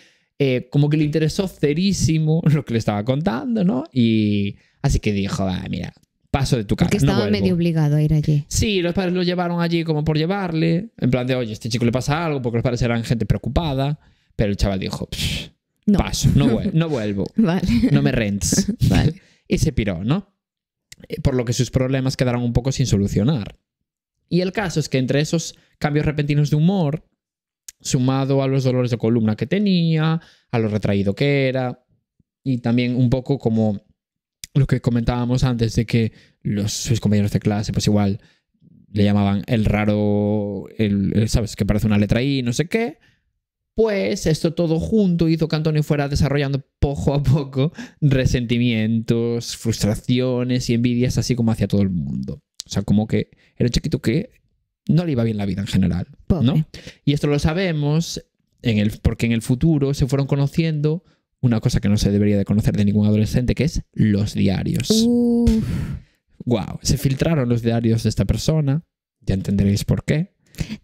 Como que le interesó cerísimo lo que le estaba contando, ¿no? Y así que dijo, mira, paso de tu cara. Porque estaba medio obligado a ir allí. Sí, los padres lo llevaron allí como por llevarle. En plan de, oye, a este chico le pasa algo, porque los padres eran gente preocupada. Pero el chaval dijo, no. Paso, no vuelvo. Vale. No me rents. Vale. Y se piró, ¿no? Por lo que sus problemas quedaron un poco sin solucionar. Y el caso es que entre esos cambios repentinos de humor, sumado a los dolores de columna que tenía, a lo retraído que era, y también un poco como lo que comentábamos antes de que sus compañeros de clase pues igual le llamaban el raro, ¿sabes? Que parece una letra I, no sé qué. Pues esto todo junto hizo que Antonio fuera desarrollando poco a poco resentimientos, frustraciones y envidias así como hacia todo el mundo. O sea, como que era un chiquito que no le iba bien la vida en general, ¿no? Y esto lo sabemos porque en el futuro se fueron conociendo una cosa que no se debería de conocer de ningún adolescente, que es los diarios. Wow, se filtraron los diarios de esta persona, ya entenderéis por qué.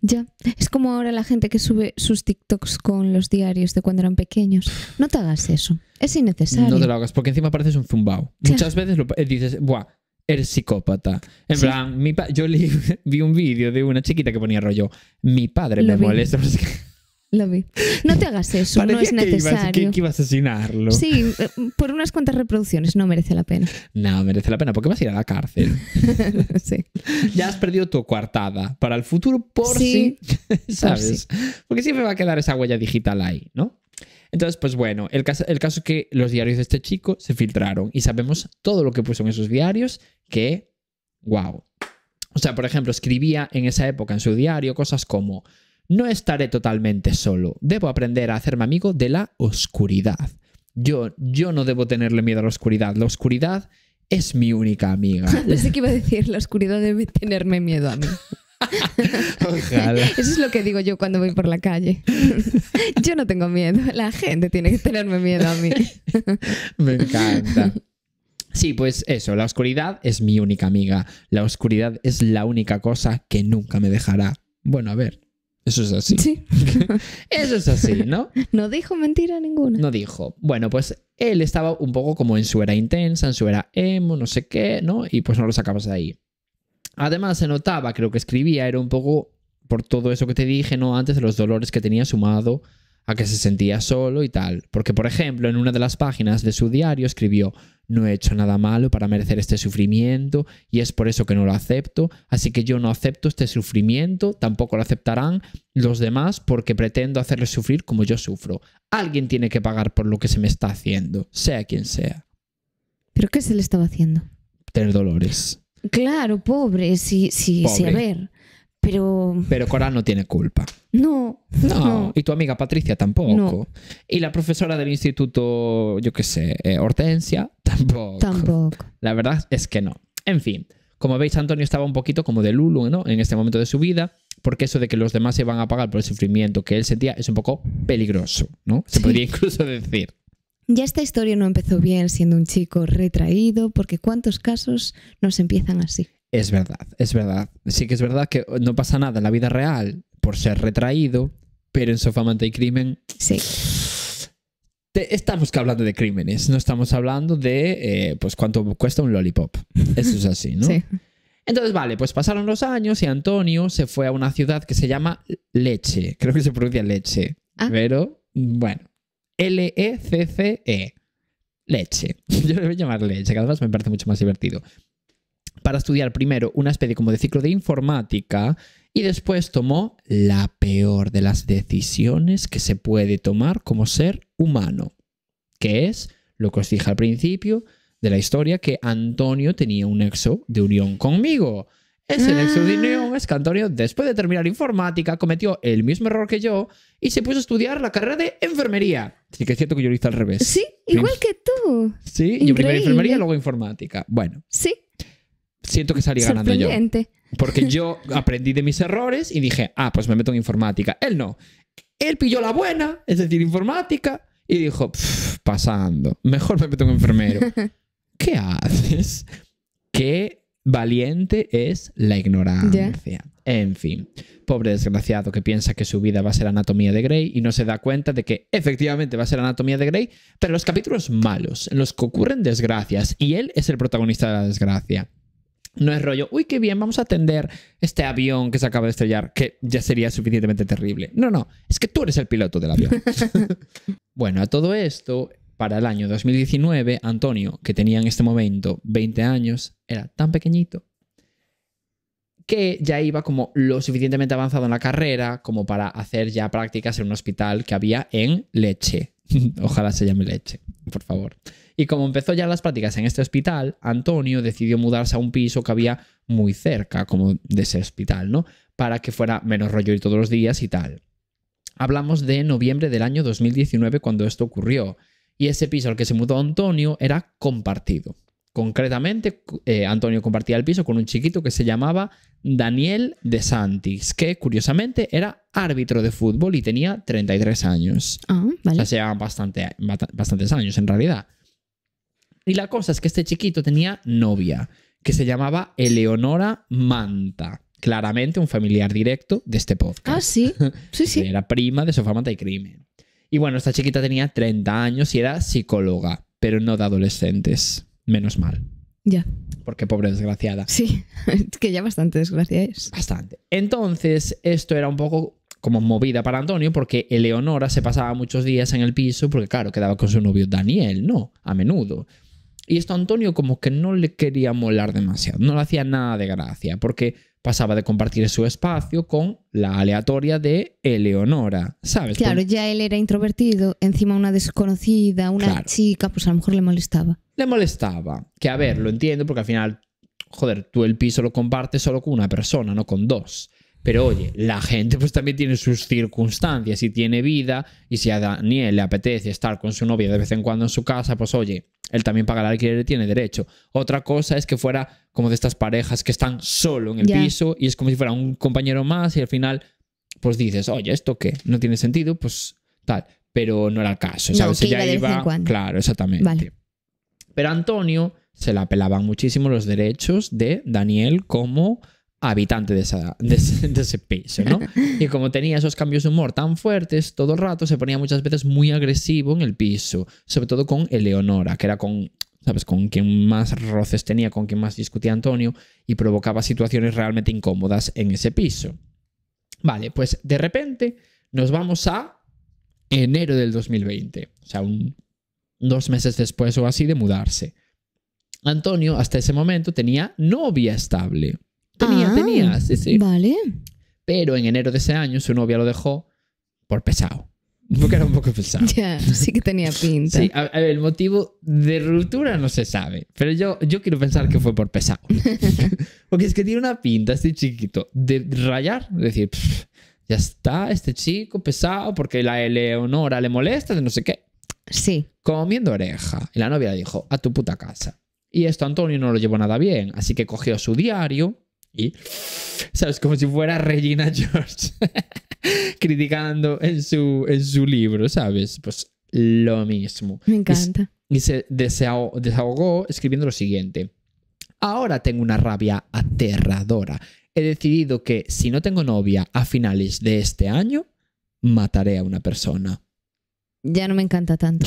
Ya, es como ahora la gente que sube sus TikToks con los diarios de cuando eran pequeños. No te hagas eso, es innecesario. No te lo hagas, porque encima pareces un zumbao. Ya. Muchas veces dices, buah, eres psicópata. En plan, yo vi un vídeo de una chiquita que ponía rollo, mi padre me molesta. Lo vi. No te hagas eso, no es necesario. Que iba a asesinarlo. Sí, por unas cuantas reproducciones no merece la pena. No, merece la pena porque vas a ir a la cárcel. Sí. Ya has perdido tu coartada para el futuro por si, ¿sabes? Porque siempre va a quedar esa huella digital ahí, ¿no? Entonces, pues bueno, el caso es que los diarios de este chico se filtraron y sabemos todo lo que puso en esos diarios que, wow. O sea, por ejemplo, escribía en esa época en su diario cosas como: no estaré totalmente solo. Debo aprender a hacerme amigo de la oscuridad. Yo no debo tenerle miedo a la oscuridad. La oscuridad es mi única amiga. Pensé que iba a decir, la oscuridad debe tenerme miedo a mí. Ojalá. Eso es lo que digo yo cuando voy por la calle. Yo no tengo miedo. La gente tiene que tenerme miedo a mí. Me encanta. Sí, pues eso. La oscuridad es mi única amiga. La oscuridad es la única cosa que nunca me dejará. Bueno, a ver. Eso es así. Sí. Eso es así, ¿no? No dijo mentira ninguna. No dijo. Bueno, pues él estaba un poco como en su era intensa, en su era emo, no sé qué, ¿no? Y pues no lo sacabas de ahí. Además se notaba que lo que escribía era un poco por todo eso que te dije, ¿no? Antes de los dolores que tenía sumado a que se sentía solo y tal. Porque, por ejemplo, en una de las páginas de su diario escribió: no he hecho nada malo para merecer este sufrimiento y es por eso que no lo acepto, así que yo no acepto este sufrimiento, tampoco lo aceptarán los demás porque pretendo hacerles sufrir como yo sufro. Alguien tiene que pagar por lo que se me está haciendo, sea quien sea. ¿Pero qué se le estaba haciendo? Tener dolores. Claro, pobre, sí, a ver. Pero Coral no tiene culpa. No. Y tu amiga Patricia tampoco. No. Y la profesora del instituto, yo qué sé, Hortensia, tampoco. La verdad es que no. En fin, como veis, Antonio estaba un poquito como de Lulu, ¿no? En este momento de su vida, porque eso de que los demás se van a pagar por el sufrimiento que él sentía es un poco peligroso, ¿no? Se podría incluso decir. Ya esta historia no empezó bien siendo un chico retraído, porque ¿cuántos casos nos empiezan así? Es verdad, es verdad. Sí que es verdad que no pasa nada en la vida real por ser retraído, pero en Sofá, Manta y Crimen... Sí. Estamos hablando de crímenes, no estamos hablando de pues cuánto cuesta un lollipop. Eso es así, ¿no? Sí. Entonces, vale, pues pasaron los años y Antonio se fue a una ciudad que se llama Lecce. Creo que se pronuncia Lecce. Pero, bueno, Lecce. Lecce. Yo le voy a llamar Lecce, que además me parece mucho más divertido. Para estudiar primero una especie como de ciclo de informática y después tomó la peor de las decisiones que se puede tomar como ser humano, que es lo que os dije al principio de la historia, que Antonio tenía un nexo de unión conmigo. Ese nexo de unión es que Antonio, después de terminar informática, cometió el mismo error que yo y se puso a estudiar la carrera de enfermería. Sí que es cierto que yo lo hice al revés. Sí, igual que tú. Sí, increíble. Yo primero enfermería, luego informática. Bueno. Sí. Siento que salí ganando yo. Porque yo aprendí de mis errores y dije, pues me meto en informática. Él no. Él pilló la buena, es decir, informática, y dijo, pasando, mejor me meto en enfermero. ¿Qué haces? Qué valiente es la ignorancia. Yeah. En fin, pobre desgraciado que piensa que su vida va a ser Anatomía de Grey y no se da cuenta de que efectivamente va a ser Anatomía de Grey, pero los capítulos malos, en los que ocurren desgracias, y él es el protagonista de la desgracia. No es rollo, uy, qué bien, vamos a atender este avión que se acaba de estrellar, que ya sería suficientemente terrible. No, es que tú eres el piloto del avión. Bueno, a todo esto, para el año 2019, Antonio, que tenía en este momento 20 años, era tan pequeñito que ya iba como lo suficientemente avanzado en la carrera como para hacer ya prácticas en un hospital que había en Lecce. Ojalá se llame Lecce, por favor. Y como empezó ya las prácticas en este hospital, Antonio decidió mudarse a un piso que había muy cerca como de ese hospital, ¿no? Para que fuera menos rollo ir todos los días y tal. Hablamos de noviembre del año 2019 cuando esto ocurrió. Y ese piso al que se mudó Antonio era compartido. Concretamente, Antonio compartía el piso con un chiquito que se llamaba Daniel De Santis, que curiosamente era árbitro de fútbol y tenía 33 años. Ah, vale. O sea, se llevaban bastantes años en realidad. Y la cosa es que este chiquito tenía novia, que se llamaba Eleonora Manta. Claramente un familiar directo de este podcast. Ah, sí. Sí. Era prima de Sofá, Manta y Crimen. Y bueno, esta chiquita tenía 30 años y era psicóloga, pero no de adolescentes. Menos mal. Ya. Porque pobre desgraciada. Sí, es que ya bastante desgracia es. Bastante. Entonces, esto era un poco como movida para Antonio porque Eleonora se pasaba muchos días en el piso porque, claro, quedaba con su novio Daniel, ¿no? A menudo. Y esto a Antonio como que no le quería molar demasiado. No le hacía nada de gracia porque pasaba de compartir su espacio con la aleatoria de Eleonora, ¿sabes? Claro, ya él era introvertido, encima una desconocida, una chica, pues a lo mejor le molestaba. Le molestaba. Que a ver, lo entiendo porque al final, joder, tú el piso lo compartes solo con una persona, no con dos. Pero oye, la gente pues también tiene sus circunstancias y tiene vida. Y si a Daniel le apetece estar con su novia de vez en cuando en su casa, pues oye, él también paga el alquiler y tiene derecho. Otra cosa es que fuera como de estas parejas que están solo en el piso y es como si fuera un compañero más y al final pues dices, oye, ¿esto qué? No tiene sentido, pues tal. Pero no era el caso, ¿sabes? No, que ella iba... Claro, exactamente. Vale. Pero a Antonio se le apelaban muchísimo los derechos de Daniel como habitante de ese piso, ¿no? Y como tenía esos cambios de humor tan fuertes, todo el rato se ponía muchas veces muy agresivo en el piso, sobre todo con Eleonora, que era con, ¿sabes?, con quien más roces tenía, con quien más discutía Antonio y provocaba situaciones realmente incómodas en ese piso. Vale, pues de repente nos vamos a enero del 2020, o sea, 2 meses después o así de mudarse. Antonio hasta ese momento tenía novia estable. Tenía, sí. Vale. Pero en enero de ese año su novia lo dejó por pesado. Porque era un poco pesado. Ya, sí que tenía pinta. Sí, a ver, el motivo de ruptura no se sabe. Pero yo quiero pensar que fue por pesado. Porque es que tiene una pinta este chiquito de rayar. Es decir, ya está, este chico pesado porque la Eleonora le molesta de no sé qué. Sí. Comiendo oreja. Y la novia le dijo, a tu puta casa. Y esto Antonio no lo llevó nada bien. Así que cogió su diario y, ¿sabes? Como si fuera Regina George criticando en su libro, ¿sabes? Pues lo mismo. Me encanta. Y se desahogó escribiendo lo siguiente. Ahora tengo una rabia aterradora. He decidido que si no tengo novia a finales de este año, mataré a una persona. Ya no me encanta tanto.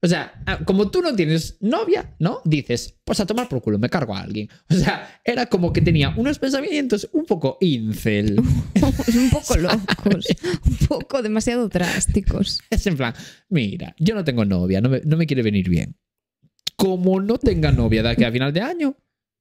O sea, como tú no tienes novia, ¿no? Dices, pues a tomar por culo, me cargo a alguien. O sea, era como que tenía unos pensamientos un poco incel. Un poco locos. Un poco demasiado drásticos. Es en plan, mira, yo no tengo novia, no me quiere venir bien. Como no tenga novia de aquí a final de año,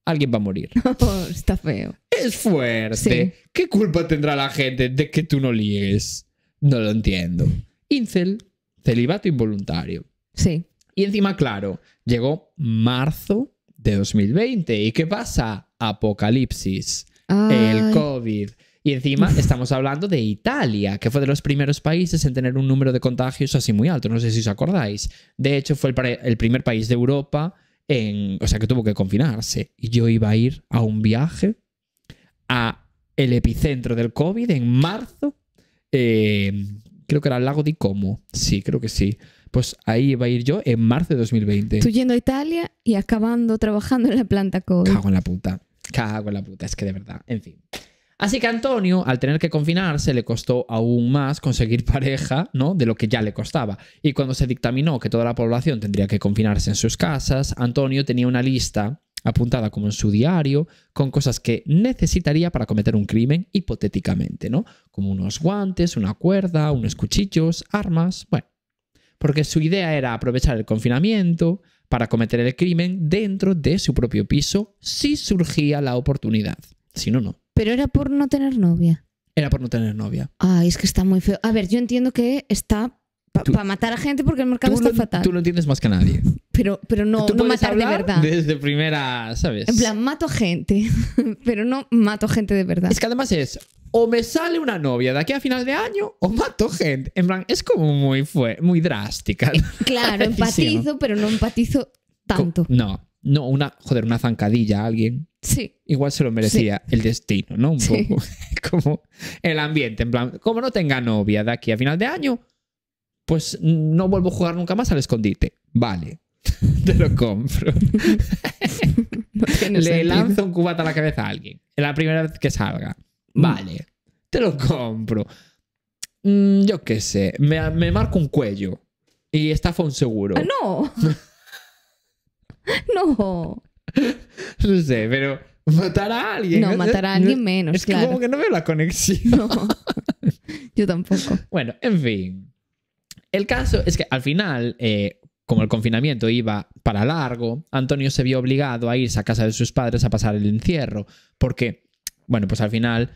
alguien va a morir. Oh, está feo. Es fuerte. Sí. ¿Qué culpa tendrá la gente de que tú no ligues? No lo entiendo. Incel, celibato involuntario. Sí. Y encima, claro, llegó marzo de 2020. ¿Y qué pasa? Apocalipsis. El COVID. Y encima estamos hablando de Italia, que fue de los primeros países en tener un número de contagios así muy alto. No sé si os acordáis. De hecho, fue el primer país de Europa o sea, que tuvo que confinarse. Y yo iba a ir a un viaje a el epicentro del COVID en marzo. Creo que era el lago di Como. Sí, creo que sí. Pues ahí iba a ir yo en marzo de 2020. Tú yendo a Italia y acabando trabajando en la planta COVID. Cago en la puta. Es que de verdad. En fin. Así que a Antonio, al tener que confinarse, le costó aún más conseguir pareja, ¿no? De lo que ya le costaba. Y cuando se dictaminó que toda la población tendría que confinarse en sus casas, Antonio tenía una lista apuntada como en su diario, con cosas que necesitaría para cometer un crimen hipotéticamente, ¿no? Como unos guantes, una cuerda, unos cuchillos, armas, bueno. Porque su idea era aprovechar el confinamiento para cometer el crimen dentro de su propio piso si surgía la oportunidad. Si no, no. Pero era por no tener novia. Era por no tener novia. Ay, es que está muy feo. A ver, yo entiendo que está para matar a gente porque el mercado está fatal. Tú lo entiendes más que nadie. Pero no, Tú no puedes matar de hablar verdad. desde primera, ¿sabes? En plan, mato gente, pero no mato gente de verdad. Es que además es, o me sale una novia de aquí a final de año, o mato gente. En plan, es como muy drástica. Claro, la decisión. empatizo, pero no empatizo tanto. No, una zancadilla a alguien. Sí. Igual se lo merecía el destino, ¿no? Un Sí. poco. Como el ambiente, en plan, como no tenga novia de aquí a final de año, pues no vuelvo a jugar nunca más al escondite. Vale, te lo compro. No tiene Le sentido. lanzo un cubata a la cabeza a alguien. En la primera vez que salga. Vale, te lo compro. Yo qué sé, me marco un cuello y estafa un seguro. ¡Ah, no! No. No sé, pero matar a alguien. No, matar a alguien menos, Es que claro. como que no veo la conexión. No. Yo tampoco. Bueno, en fin. El caso es que al final, como el confinamiento iba para largo, Antonio se vio obligado a irse a casa de sus padres a pasar el encierro, porque, bueno, pues al final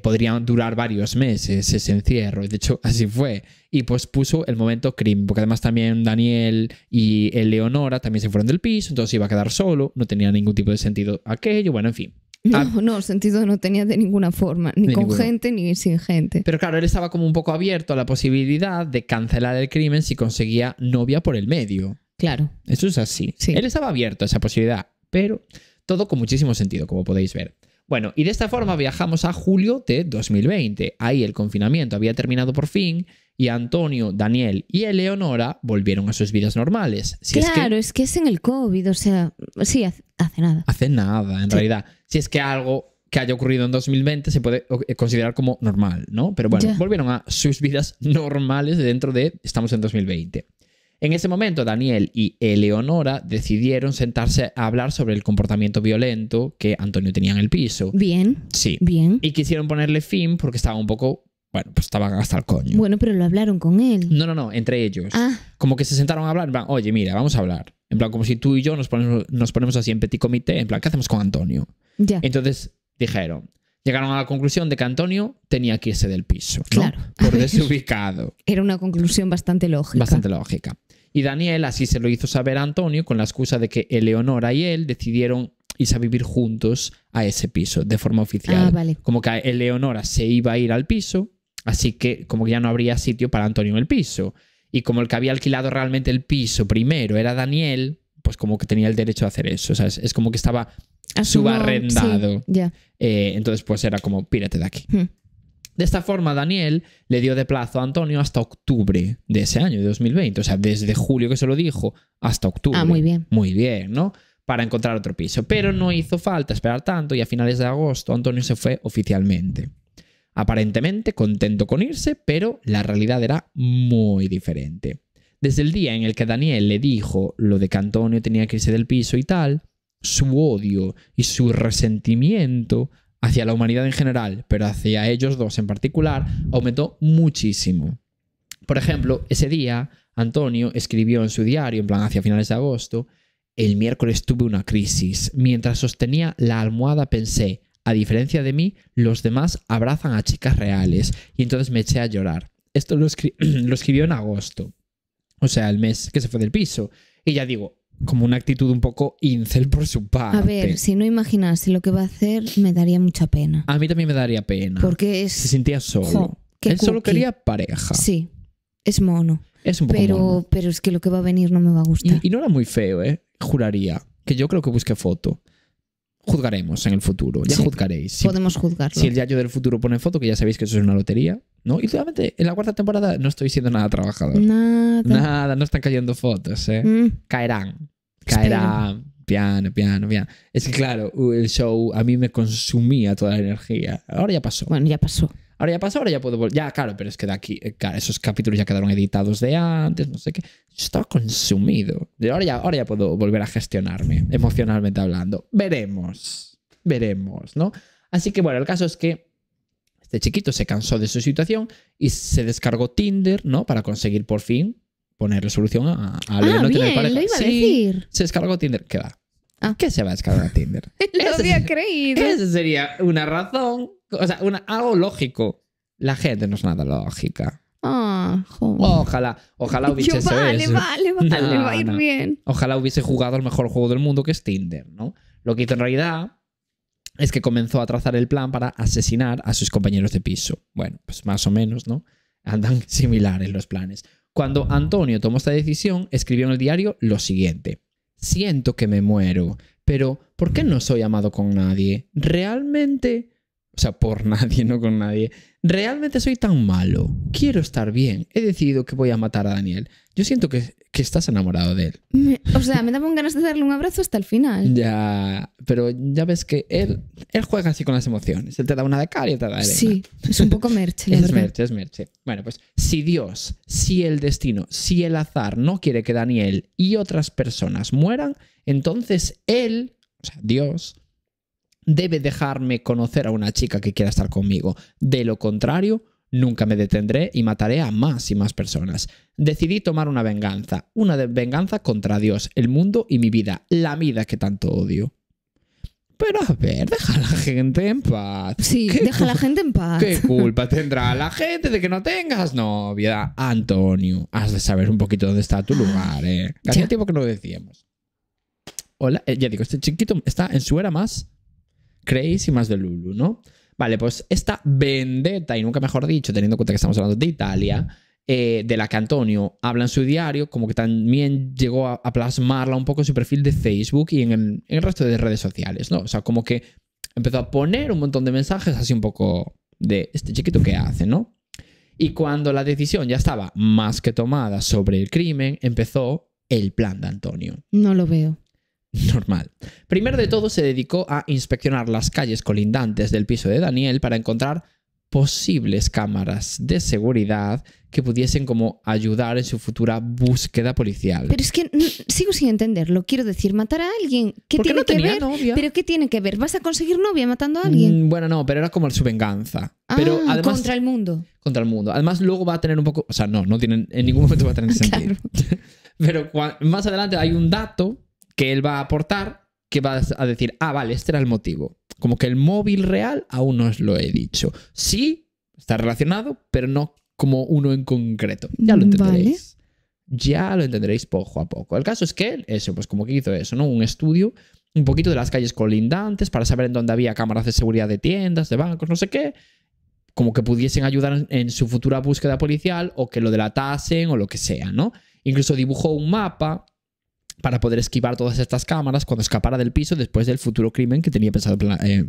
podrían durar varios meses ese encierro. De hecho, así fue. Y pues puso el momento crimen, porque además también Daniel y Eleonora también se fueron del piso, entonces iba a quedar solo, no tenía ningún tipo de sentido aquello, bueno, en fin. No, sentido no tenía de ninguna forma, ni De con ninguno. gente ni sin gente. Pero claro, él estaba como un poco abierto a la posibilidad de cancelar el crimen si conseguía novia por el medio. Claro. Eso es así. Sí. Él estaba abierto a esa posibilidad, pero todo con muchísimo sentido, como podéis ver. Bueno, y de esta forma viajamos a julio de 2020. Ahí el confinamiento había terminado por fin y Antonio, Daniel y Eleonora volvieron a sus vidas normales. Si Claro, es que es en el COVID, o sea, sí, hace nada. hace nada, en Sí. realidad. Si es que algo que haya ocurrido en 2020 se puede considerar como normal, ¿no? Pero bueno, Ya. volvieron a sus vidas normales dentro de... Estamos en 2020. En ese momento, Daniel y Eleonora decidieron sentarse a hablar sobre el comportamiento violento que Antonio tenía en el piso. Bien, Sí. bien. Y quisieron ponerle fin porque estaba un poco... Bueno, pues estaban hasta el coño. Bueno, pero lo hablaron con él. No, entre ellos. Ah, Como que se sentaron a hablar, en plan, oye, mira, vamos a hablar. En plan, como si tú y yo nos ponemos así en petit comité, en plan, ¿qué hacemos con Antonio? ya. Entonces llegaron a la conclusión de que Antonio tenía que irse del piso, ¿no? Claro. Por A ver. desubicado. Era una conclusión bastante lógica. Bastante lógica. Y Daniel así se lo hizo saber a Antonio con la excusa de que Eleonora y él decidieron irse a vivir juntos a ese piso de forma oficial. Ah, vale. Como que Eleonora se iba a ir al piso, así que como que ya no habría sitio para Antonio en el piso. Y como el que había alquilado realmente el piso primero era Daniel, pues como que tenía el derecho a hacer eso. O sea, es como que estaba Asumo, subarrendado. sí, ya. Entonces pues era como, pírate de aquí. Hmm. De esta forma, Daniel le dio de plazo a Antonio hasta octubre de ese año, de 2020. O sea, desde julio que se lo dijo hasta octubre. Ah, muy bien. Muy bien, ¿no? Para encontrar otro piso. Pero no hizo falta esperar tanto y a finales de agosto Antonio se fue oficialmente. Aparentemente contento con irse, pero la realidad era muy diferente. Desde el día en el que Daniel le dijo lo de que Antonio tenía que irse del piso y tal, su odio y su resentimiento hacia la humanidad en general, pero hacia ellos dos en particular, aumentó muchísimo. Por ejemplo, ese día Antonio escribió en su diario, en plan hacia finales de agosto, el miércoles tuve una crisis. Mientras sostenía la almohada pensé, a diferencia de mí, los demás abrazan a chicas reales. Y entonces me eché a llorar. Esto lo escribió en agosto. O sea, el mes que se fue del piso. Y ya digo, como una actitud un poco incel por su parte. A ver, si no imaginase lo que va a hacer, me daría mucha pena. A mí también me daría pena. Porque es... Se sentía solo. Jo, qué Él solo cookie. quería pareja. Sí, es mono. Es un poco mono. Pero es que lo que va a venir no me va a gustar. Y no era muy feo, ¿eh? Juraría. Que yo creo que busqué foto. Juzgaremos en el futuro. Ya Sí. juzgaréis. Si, Podemos juzgarlo. si el Yayo del futuro pone foto, que ya sabéis que eso es una lotería, ¿no? Y realmente en la cuarta temporada no estoy siendo nada trabajador. Nada. Nada, no están cayendo fotos, ¿eh? Caerán. Piano. Es que claro, el show a mí me consumía toda la energía. Ahora ya pasó. Bueno, ya pasó. Ahora ya puedo volver. Ya, claro, pero es que de aquí, claro, esos capítulos ya quedaron editados de antes, no sé qué. Estaba consumido. Ahora ya puedo volver a gestionarme, emocionalmente hablando. Veremos, ¿no? Así que bueno, el caso es que este chiquito se cansó de su situación y se descargó Tinder, ¿no? Para conseguir por fin ponerle solución a lo de no tener bien, pareja. lo iba a Sí, decir. se descargó Tinder. ¿Qué va? ¿Qué se va a descargar Tinder? Lo había creído. Esa sería una razón, o sea, algo lógico. La gente no es nada lógica. Joder. Ojalá hubiese eso. Vale, va a ir bien. Ojalá hubiese jugado el mejor juego del mundo, que es Tinder, ¿no? Lo que hizo en realidad es que comenzó a trazar el plan para asesinar a sus compañeros de piso. Bueno, pues más o menos, ¿no? Andan similares los planes. Cuando Antonio tomó esta decisión, escribió en el diario lo siguiente: siento que me muero, pero ¿por qué no soy amado con nadie? ¿Realmente? O sea, por nadie, no con nadie. ¿Realmente soy tan malo? Quiero estar bien. He decidido que voy a matar a Daniel. Yo siento que estás enamorado de él. Me daban ganas de darle un abrazo hasta el final. Ya, pero ya ves que él juega así con las emociones. Él te da una de cara y te da de arena. Sí, es un poco merche, la verdad. Es merche. Bueno, pues si Dios, si el destino, si el azar no quiere que Daniel y otras personas mueran, entonces él, o sea, Dios, debe dejarme conocer a una chica que quiera estar conmigo. De lo contrario, nunca me detendré y mataré a más y más personas. Decidí tomar una venganza contra Dios, el mundo y mi vida, la vida que tanto odio. Pero a ver, deja a la gente en paz. Sí, deja a la gente en paz. ¿Qué culpa tendrá la gente de que no tengas novia? Antonio, has de saber un poquito dónde está tu lugar, ¿eh? Hace tiempo que no lo decíamos. Hola, ya digo, este chiquito está en su era más crazy, más de Lulu, ¿no? Vale, pues esta vendetta, y nunca mejor dicho, teniendo en cuenta que estamos hablando de Italia, de la que Antonio habla en su diario, como que también llegó a plasmarla un poco en su perfil de Facebook y en el resto de redes sociales, ¿no? O sea, como que empezó a poner un montón de mensajes así un poco de este chiquito que hace, ¿no? Y cuando la decisión ya estaba más que tomada sobre el crimen, empezó el plan de Antonio. No lo veo. Normal. Primero de todo se dedicó a inspeccionar las calles colindantes del piso de Daniel para encontrar posibles cámaras de seguridad que pudiesen como ayudar en su futura búsqueda policial. Pero es que sigo sin entenderlo. Quiero decir, matar a alguien. ¿Qué tiene que ver? Novia. ¿Pero qué tiene que ver? ¿Vas a conseguir novia matando a alguien? Bueno, no, pero era como su venganza. Pero además, contra el mundo. Contra el mundo. Además, luego va a tener un poco... O sea, no tiene, en ningún momento va a tener sentido. Claro. Pero más adelante hay un dato que él va a aportar, que va a decir, vale, este era el motivo. Como que el móvil real aún no os lo he dicho. Sí, está relacionado, pero no como uno en concreto. Ya lo entenderéis. Vale. Ya lo entenderéis poco a poco. El caso es que él, pues como que hizo eso, ¿no? Un estudio un poquito de las calles colindantes para saber en dónde había cámaras de seguridad de tiendas, de bancos, no sé qué, como que pudiesen ayudar en su futura búsqueda policial o que lo delatasen o lo que sea, ¿no? Incluso dibujó un mapa para poder esquivar todas estas cámaras cuando escapara del piso después del futuro crimen que tenía pensado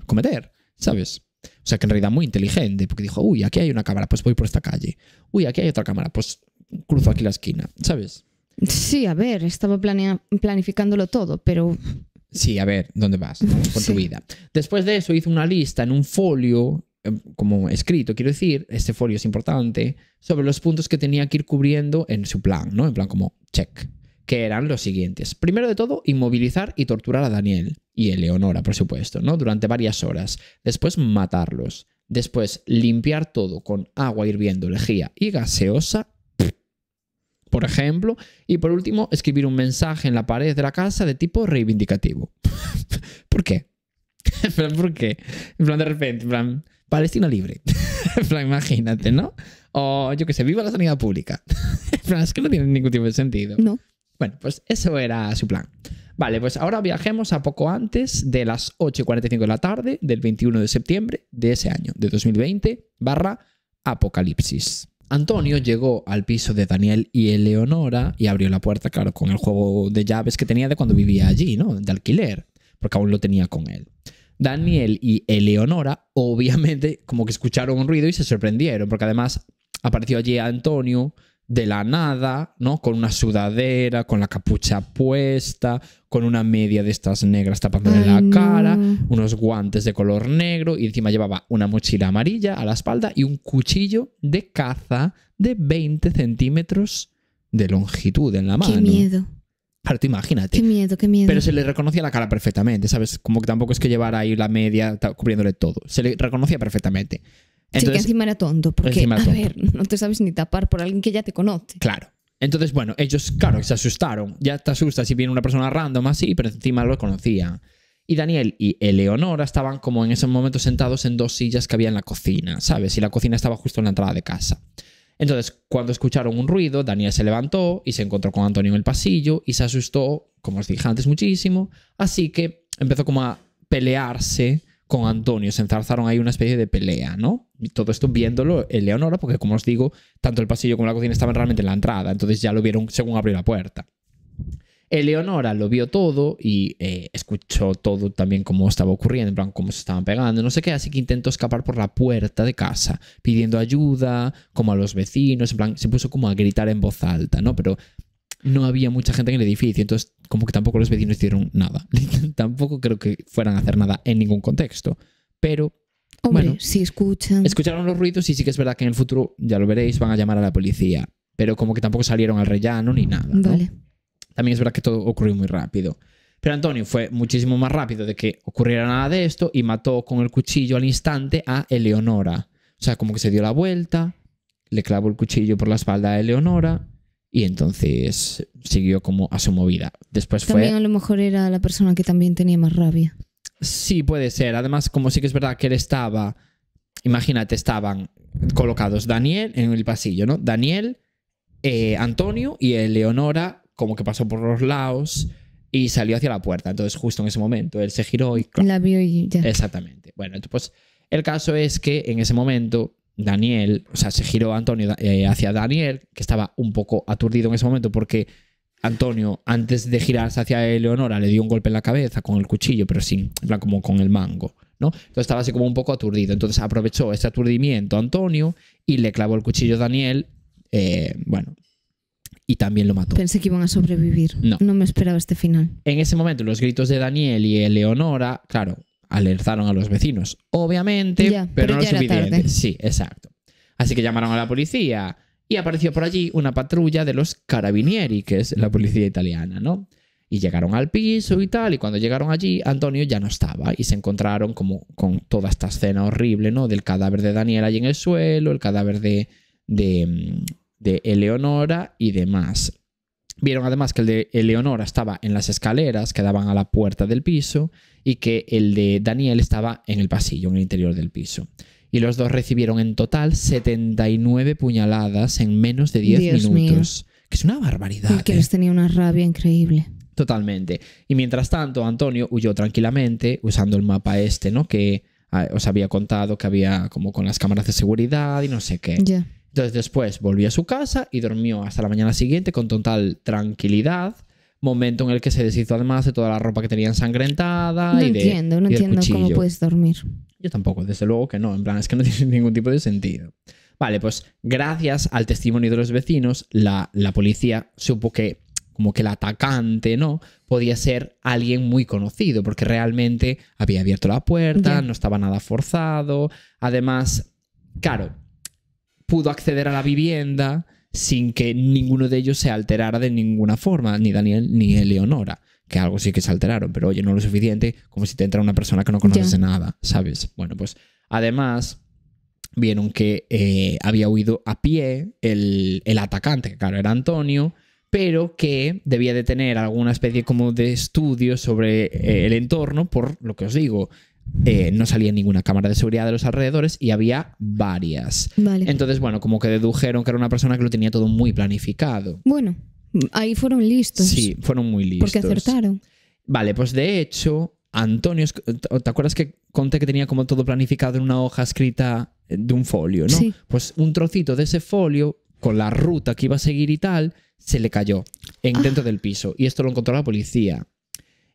cometer, ¿sabes? O sea, que en realidad muy inteligente, porque dijo, uy, aquí hay una cámara, pues voy por esta calle. Uy, aquí hay otra cámara, pues cruzo aquí la esquina, ¿sabes? Sí, a ver, estaba planificándolo todo, pero... Sí, a ver, ¿dónde vas, no? Con tu vida. Después de eso hizo una lista en un folio, como escrito, quiero decir, este folio es importante, sobre los puntos que tenía que ir cubriendo en su plan, ¿no? En plan como, check. Que eran los siguientes. Primero de todo, inmovilizar y torturar a Daniel y a Eleonora, por supuesto, ¿no? Durante varias horas. Después, matarlos. Después, limpiar todo con agua hirviendo, lejía y gaseosa, por ejemplo. Y por último, escribir un mensaje en la pared de la casa de tipo reivindicativo. ¿Por qué? ¿Por qué? En plan, de repente, en plan, Palestina libre. En plan, imagínate, ¿no? O yo qué sé, viva la sanidad pública. En plan, es que no tiene ningún tipo de sentido. No. Bueno, pues eso era su plan. Vale, pues ahora viajemos a poco antes de las 8:45 de la tarde del 21 de septiembre de ese año, de 2020/Apocalipsis. Antonio llegó al piso de Daniel y Eleonora y abrió la puerta, claro, con el juego de llaves que tenía de cuando vivía allí, ¿no? De alquiler, porque aún lo tenía con él. Daniel y Eleonora, obviamente, como que escucharon un ruido y se sorprendieron, porque además apareció allí Antonio de la nada, ¿no? Con una sudadera, con la capucha puesta, con una media de estas negras tapándole la cara, unos guantes de color negro y encima llevaba una mochila amarilla a la espalda y un cuchillo de caza de 20 centímetros de longitud en la mano. ¡Qué miedo! Ahora tú imagínate. ¡Qué miedo, qué miedo! Pero se le reconocía la cara perfectamente, ¿sabes? Como que tampoco es que llevara ahí la media cubriéndole todo. Se le reconocía perfectamente. Entonces, sí, que encima era tonto, porque, encima era tonto. a ver, no te sabes ni tapar por alguien que ya te conoce. Claro. Entonces, bueno, ellos, claro, se asustaron. Ya te asustas si viene una persona random así, pero encima lo conocían. Y Daniel y Eleonora estaban como en ese momento sentados en 2 sillas que había en la cocina, ¿sabes? Y la cocina estaba justo en la entrada de casa. Entonces, cuando escucharon un ruido, Daniel se levantó y se encontró con Antonio en el pasillo y se asustó, como os dije antes, muchísimo. Así que empezó como a pelearse con Antonio. Se enzarzaron ahí una especie de pelea, ¿no? Y todo esto viéndolo Eleonora, porque como os digo, tanto el pasillo como la cocina estaban realmente en la entrada. Entonces ya lo vieron según abrió la puerta. Eleonora lo vio todo y escuchó todo también cómo estaba ocurriendo, en plan cómo se estaban pegando, no sé qué, así que intentó escapar por la puerta de casa, pidiendo ayuda, como a los vecinos, en plan se puso como a gritar en voz alta, ¿no? Pero no había mucha gente en el edificio, entonces como que tampoco los vecinos hicieron nada. Tampoco creo que fueran a hacer nada en ningún contexto, pero... Hombre, bueno, si escuchan... escucharon los ruidos y sí que es verdad que en el futuro, ya lo veréis, van a llamar a la policía, pero como que tampoco salieron al rellano ni nada, ¿no? Vale. También es verdad que todo ocurrió muy rápido. Pero Antonio fue muchísimo más rápido de que ocurriera nada de esto y mató con el cuchillo al instante a Eleonora. O sea, como que se dio la vuelta, le clavó el cuchillo por la espalda a Eleonora y entonces siguió como a su movida. Después También a lo mejor era la persona que también tenía más rabia. Sí, puede ser. Además, como sí que es verdad que él estaba... Imagínate, estaban colocados Daniel en el pasillo, ¿no? Daniel, Antonio y Eleonora como que pasó por los lados y salió hacia la puerta. Entonces, justo en ese momento, él se giró y... La vio y ya. Exactamente. Bueno, entonces, pues, el caso es que en ese momento Daniel, o sea, se giró Antonio hacia Daniel, que estaba un poco aturdido en ese momento porque Antonio, antes de girarse hacia Eleonora, le dio un golpe en la cabeza con el cuchillo, pero sin, en plan, como con el mango, ¿no? Entonces estaba así como un poco aturdido. Entonces aprovechó ese aturdimiento Antonio y le clavó el cuchillo a Daniel, bueno... y también lo mató. Pensé que iban a sobrevivir. No me esperaba este final. En ese momento, los gritos de Daniel y Eleonora, claro, alertaron a los vecinos, obviamente, ya, pero no lo ya era suficiente. tarde. Sí, exacto. Así que llamaron a la policía y apareció por allí una patrulla de los Carabinieri, que es la policía italiana, ¿no? Y llegaron al piso y tal, y cuando llegaron allí, Antonio ya no estaba y se encontraron como con toda esta escena horrible, ¿no? Del cadáver de Daniel allí en el suelo, el cadáver de Eleonora y demás. Vieron además que el de Eleonora estaba en las escaleras que daban a la puerta del piso y que el de Daniel estaba en el pasillo, en el interior del piso. Y los dos recibieron en total 79 puñaladas en menos de 10 Dios minutos. Mío. Que es una barbaridad. Y que les tenía una rabia increíble. Totalmente. Y mientras tanto, Antonio huyó tranquilamente usando el mapa este, ¿no? Que os había contado que había como con las cámaras de seguridad y no sé qué. Ya. Entonces después volvió a su casa y durmió hasta la mañana siguiente con total tranquilidad, momento en el que se deshizo además de toda la ropa que tenía ensangrentada. No y entiendo cómo puedes dormir. Yo tampoco, desde luego que no, en plan, es que no tiene ningún tipo de sentido. Vale, pues gracias al testimonio de los vecinos, la policía supo que como que el atacante, ¿no? Podía ser alguien muy conocido, porque realmente había abierto la puerta, no estaba nada forzado. Además, claro, pudo acceder a la vivienda sin que ninguno de ellos se alterara de ninguna forma, ni Daniel ni Eleonora, que algo sí que se alteraron, pero oye, no lo suficiente como si te entra una persona que no conoces de nada, ¿sabes? Bueno, pues además vieron que había huido a pie el atacante, que claro, era Antonio, pero que debía de tener alguna especie como de estudio sobre el entorno, por lo que os digo. No salía ninguna cámara de seguridad de los alrededores y había varias. Vale. Entonces, bueno, como que dedujeron que era una persona que lo tenía todo muy planificado. Bueno, ahí fueron listos. Sí, fueron muy listos. Porque acertaron. Vale, pues de hecho, Antonio, ¿te acuerdas que conté que tenía como todo planificado en una hoja escrita de un folio, no? Sí. Pues un trocito de ese folio, con la ruta que iba a seguir y tal, se le cayó dentro del piso. Y esto lo encontró la policía.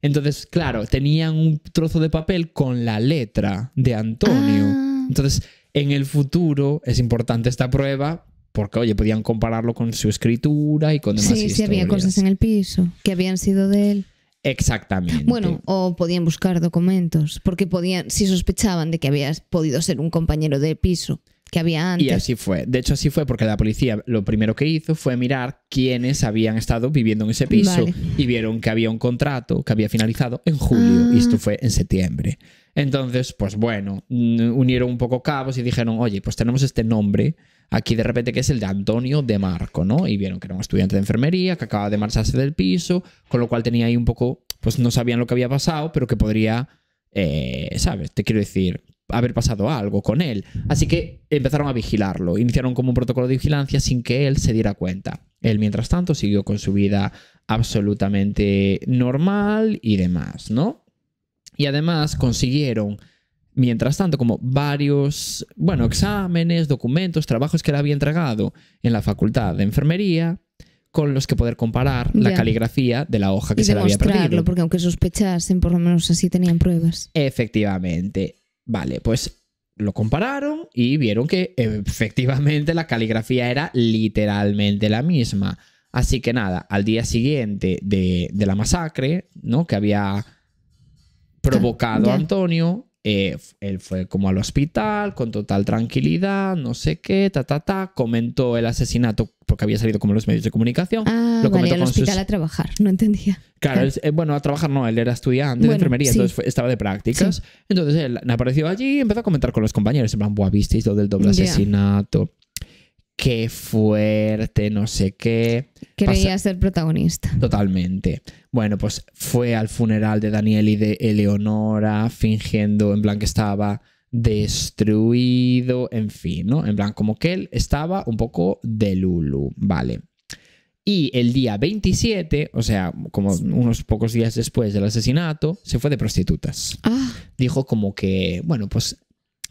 Entonces, claro, tenían un trozo de papel con la letra de Antonio. Entonces, en el futuro es importante esta prueba porque, oye, podían compararlo con su escritura y con demás historias. Sí, había cosas en el piso que habían sido de él. Exactamente. Bueno, o podían buscar documentos, porque podían, si sospechaban de que habías podido ser un compañero de piso que había antes. Y así fue. De hecho, así fue porque la policía lo primero que hizo fue mirar quiénes habían estado viviendo en ese piso. Vale. Y vieron que había un contrato que había finalizado en julio y esto fue en septiembre. Entonces, pues bueno, unieron un poco cabos y dijeron, oye, pues tenemos este nombre aquí de repente que es el de Antonio de Marco, ¿no? Y vieron que era un estudiante de enfermería que acaba de marcharse del piso, con lo cual tenía ahí un poco, pues no sabían lo que había pasado, pero que podría, ¿sabes? Te quiero decir, haber pasado algo con él. Así que empezaron a vigilarlo. Iniciaron como un protocolo de vigilancia sin que él se diera cuenta. Él, mientras tanto, siguió con su vida absolutamente normal y demás, ¿no? Y además consiguieron, mientras tanto, como varios, bueno, exámenes, documentos, trabajos que él había entregado en la facultad de enfermería con los que poder comparar la caligrafía de la hoja que se le había perdido. Porque aunque sospechasen, por lo menos así tenían pruebas. Efectivamente. Vale, pues lo compararon y vieron que efectivamente la caligrafía era literalmente la misma. Así que nada, al día siguiente de la masacre, ¿no?, que había provocado a Antonio, él fue como al hospital con total tranquilidad, no sé qué, comentó el asesinato porque había salido como en los medios de comunicación. Lo comentó al hospital a trabajar, no entendía. Claro, bueno, a trabajar no, él era estudiante de enfermería, entonces estaba de prácticas. Sí. Entonces él apareció allí y empezó a comentar con los compañeros, en plan, buah, visteis lo del doble asesinato. Qué fuerte, no sé qué. Quería ser protagonista. Totalmente. Bueno, pues fue al funeral de Daniel y de Eleonora fingiendo, en plan, que estaba destruido, en fin, ¿no? En plan, como que él estaba un poco de Lulu, vale. Y el día 27, o sea, como unos pocos días después del asesinato, se fue de prostitutas. Dijo como que, bueno, pues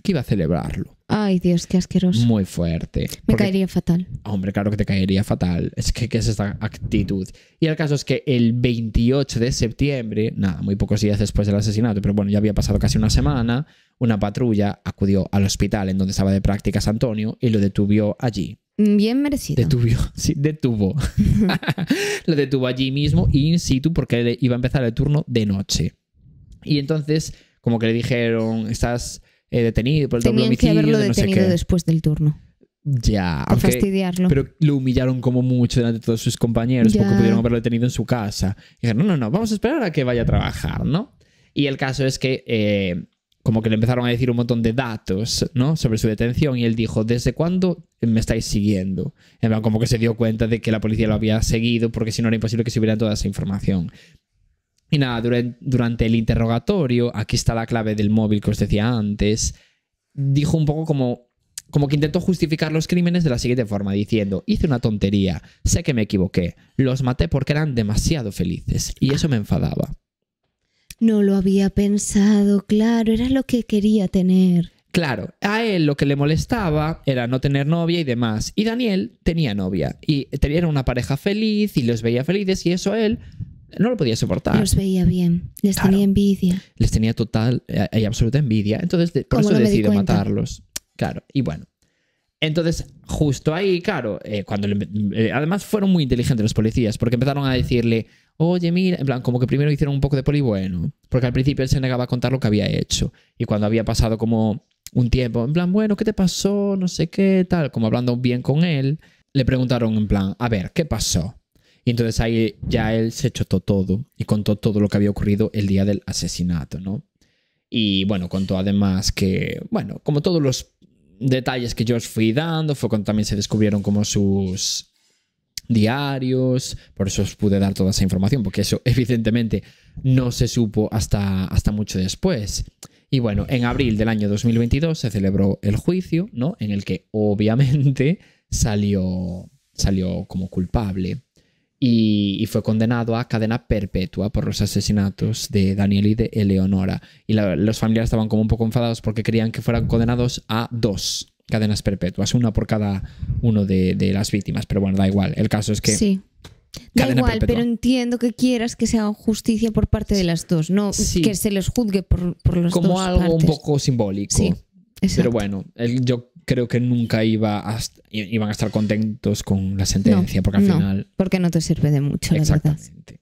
que iba a celebrarlo. Ay, Dios, qué asqueroso. Muy fuerte. Me caería fatal. Hombre, claro que te caería fatal. Es que ¿qué es esta actitud? Y el caso es que el 28 de septiembre, nada, muy pocos días después del asesinato, pero bueno, ya había pasado casi una semana, una patrulla acudió al hospital en donde estaba de prácticas Antonio y lo detuvo allí. Bien merecido. Detuvo. Lo detuvo allí mismo in situ porque él iba a empezar el turno de noche. Y entonces, como que le dijeron, estás detenido por el doble homicidio. Tenían que haberlo detenido después del turno. Ya, por fastidiarlo. Pero lo humillaron como mucho delante de todos sus compañeros porque pudieron haberlo detenido en su casa. Y dijeron, no, vamos a esperar a que vaya a trabajar, ¿no? Y el caso es que como que le empezaron a decir un montón de datos, ¿no?, sobre su detención y él dijo, ¿desde cuándo me estáis siguiendo? En plan, como que se dio cuenta de que la policía lo había seguido porque si no era imposible que se hubiera toda esa información. Y nada, durante el interrogatorio, aquí está la clave del móvil que os decía antes, dijo un poco como que intentó justificar los crímenes de la siguiente forma, diciendo, hice una tontería, sé que me equivoqué, los maté porque eran demasiado felices y eso me enfadaba. No lo había pensado, claro, era lo que quería tener. Claro, a él lo que le molestaba era no tener novia y demás. Y Daniel tenía novia y tenían una pareja feliz y los veía felices y eso a él no lo podía soportar. Los veía bien, les tenía envidia. Les tenía total y absoluta envidia. Entonces, por eso decidió matarlos. Claro, y bueno. Entonces, justo ahí, claro, cuando además fueron muy inteligentes los policías porque empezaron a decirle, oye, mira, en plan, como que primero hicieron un poco de poli bueno, porque al principio él se negaba a contar lo que había hecho. Y cuando había pasado como un tiempo, en plan, bueno, ¿qué te pasó? No sé qué, tal, como hablando bien con él, le preguntaron en plan, a ver, ¿qué pasó? Y entonces ahí ya él se chotó todo y contó todo lo que había ocurrido el día del asesinato, ¿no? Y bueno, contó además que, bueno, como todos los detalles que yo os fui dando, fue cuando también se descubrieron como sus diarios, por eso os pude dar toda esa información, porque eso evidentemente no se supo hasta mucho después. Y bueno, en abril del año 2022 se celebró el juicio, ¿no?, en el que obviamente salió como culpable y fue condenado a cadena perpetua por los asesinatos de Daniel y de Eleonora. Y los familiares estaban como un poco enfadados porque querían que fueran condenados a 2 cadenas perpetuas, una por cada uno de las víctimas. Pero bueno, da igual. El caso es que... Sí. Da igual, perpetua. Pero entiendo que quieras que se haga justicia por parte de las dos, no que se les juzgue por los dos como algo partes. Un poco simbólico. Sí, exacto. Pero bueno, yo creo que nunca iban a estar contentos con la sentencia, porque al final... porque no te sirve de mucho, la verdad. Exactamente.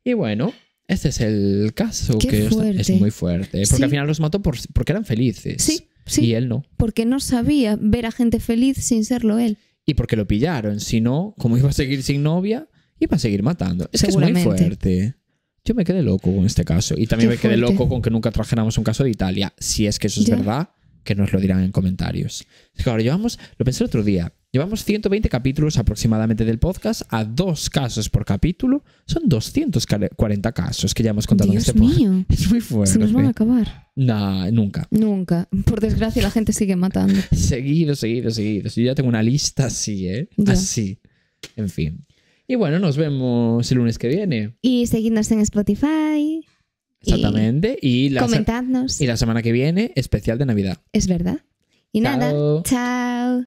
Y bueno, este es el caso. Qué que fuerte. Es muy fuerte. Porque al final los mató porque eran felices. Sí, Sí. Y él no. Porque no sabía ver a gente feliz sin serlo él. Y porque lo pillaron. Si no, como iba a seguir sin novia, iba a seguir matando. Es que es muy fuerte. Yo me quedé loco con este caso. Y también me quedé loco con que nunca trajéramos un caso de Italia. Si es que eso es verdad, que nos lo dirán en comentarios. Es que ahora lo pensé el otro día, llevamos 120 capítulos aproximadamente del podcast, a 2 casos por capítulo. Son 240 casos que ya hemos contado en este podcast. Dios mío. Es muy fuerte. Se nos van a acabar. Nah, nunca. Nunca. Por desgracia, la gente sigue matando. Seguidos. Yo ya tengo una lista así, ¿eh? Ya. Así. En fin. Y bueno, nos vemos el lunes que viene. Y seguidnos en Spotify. Exactamente. Y comentadnos. Y la semana que viene, especial de Navidad. Es verdad. Y Chao. nada. Chao.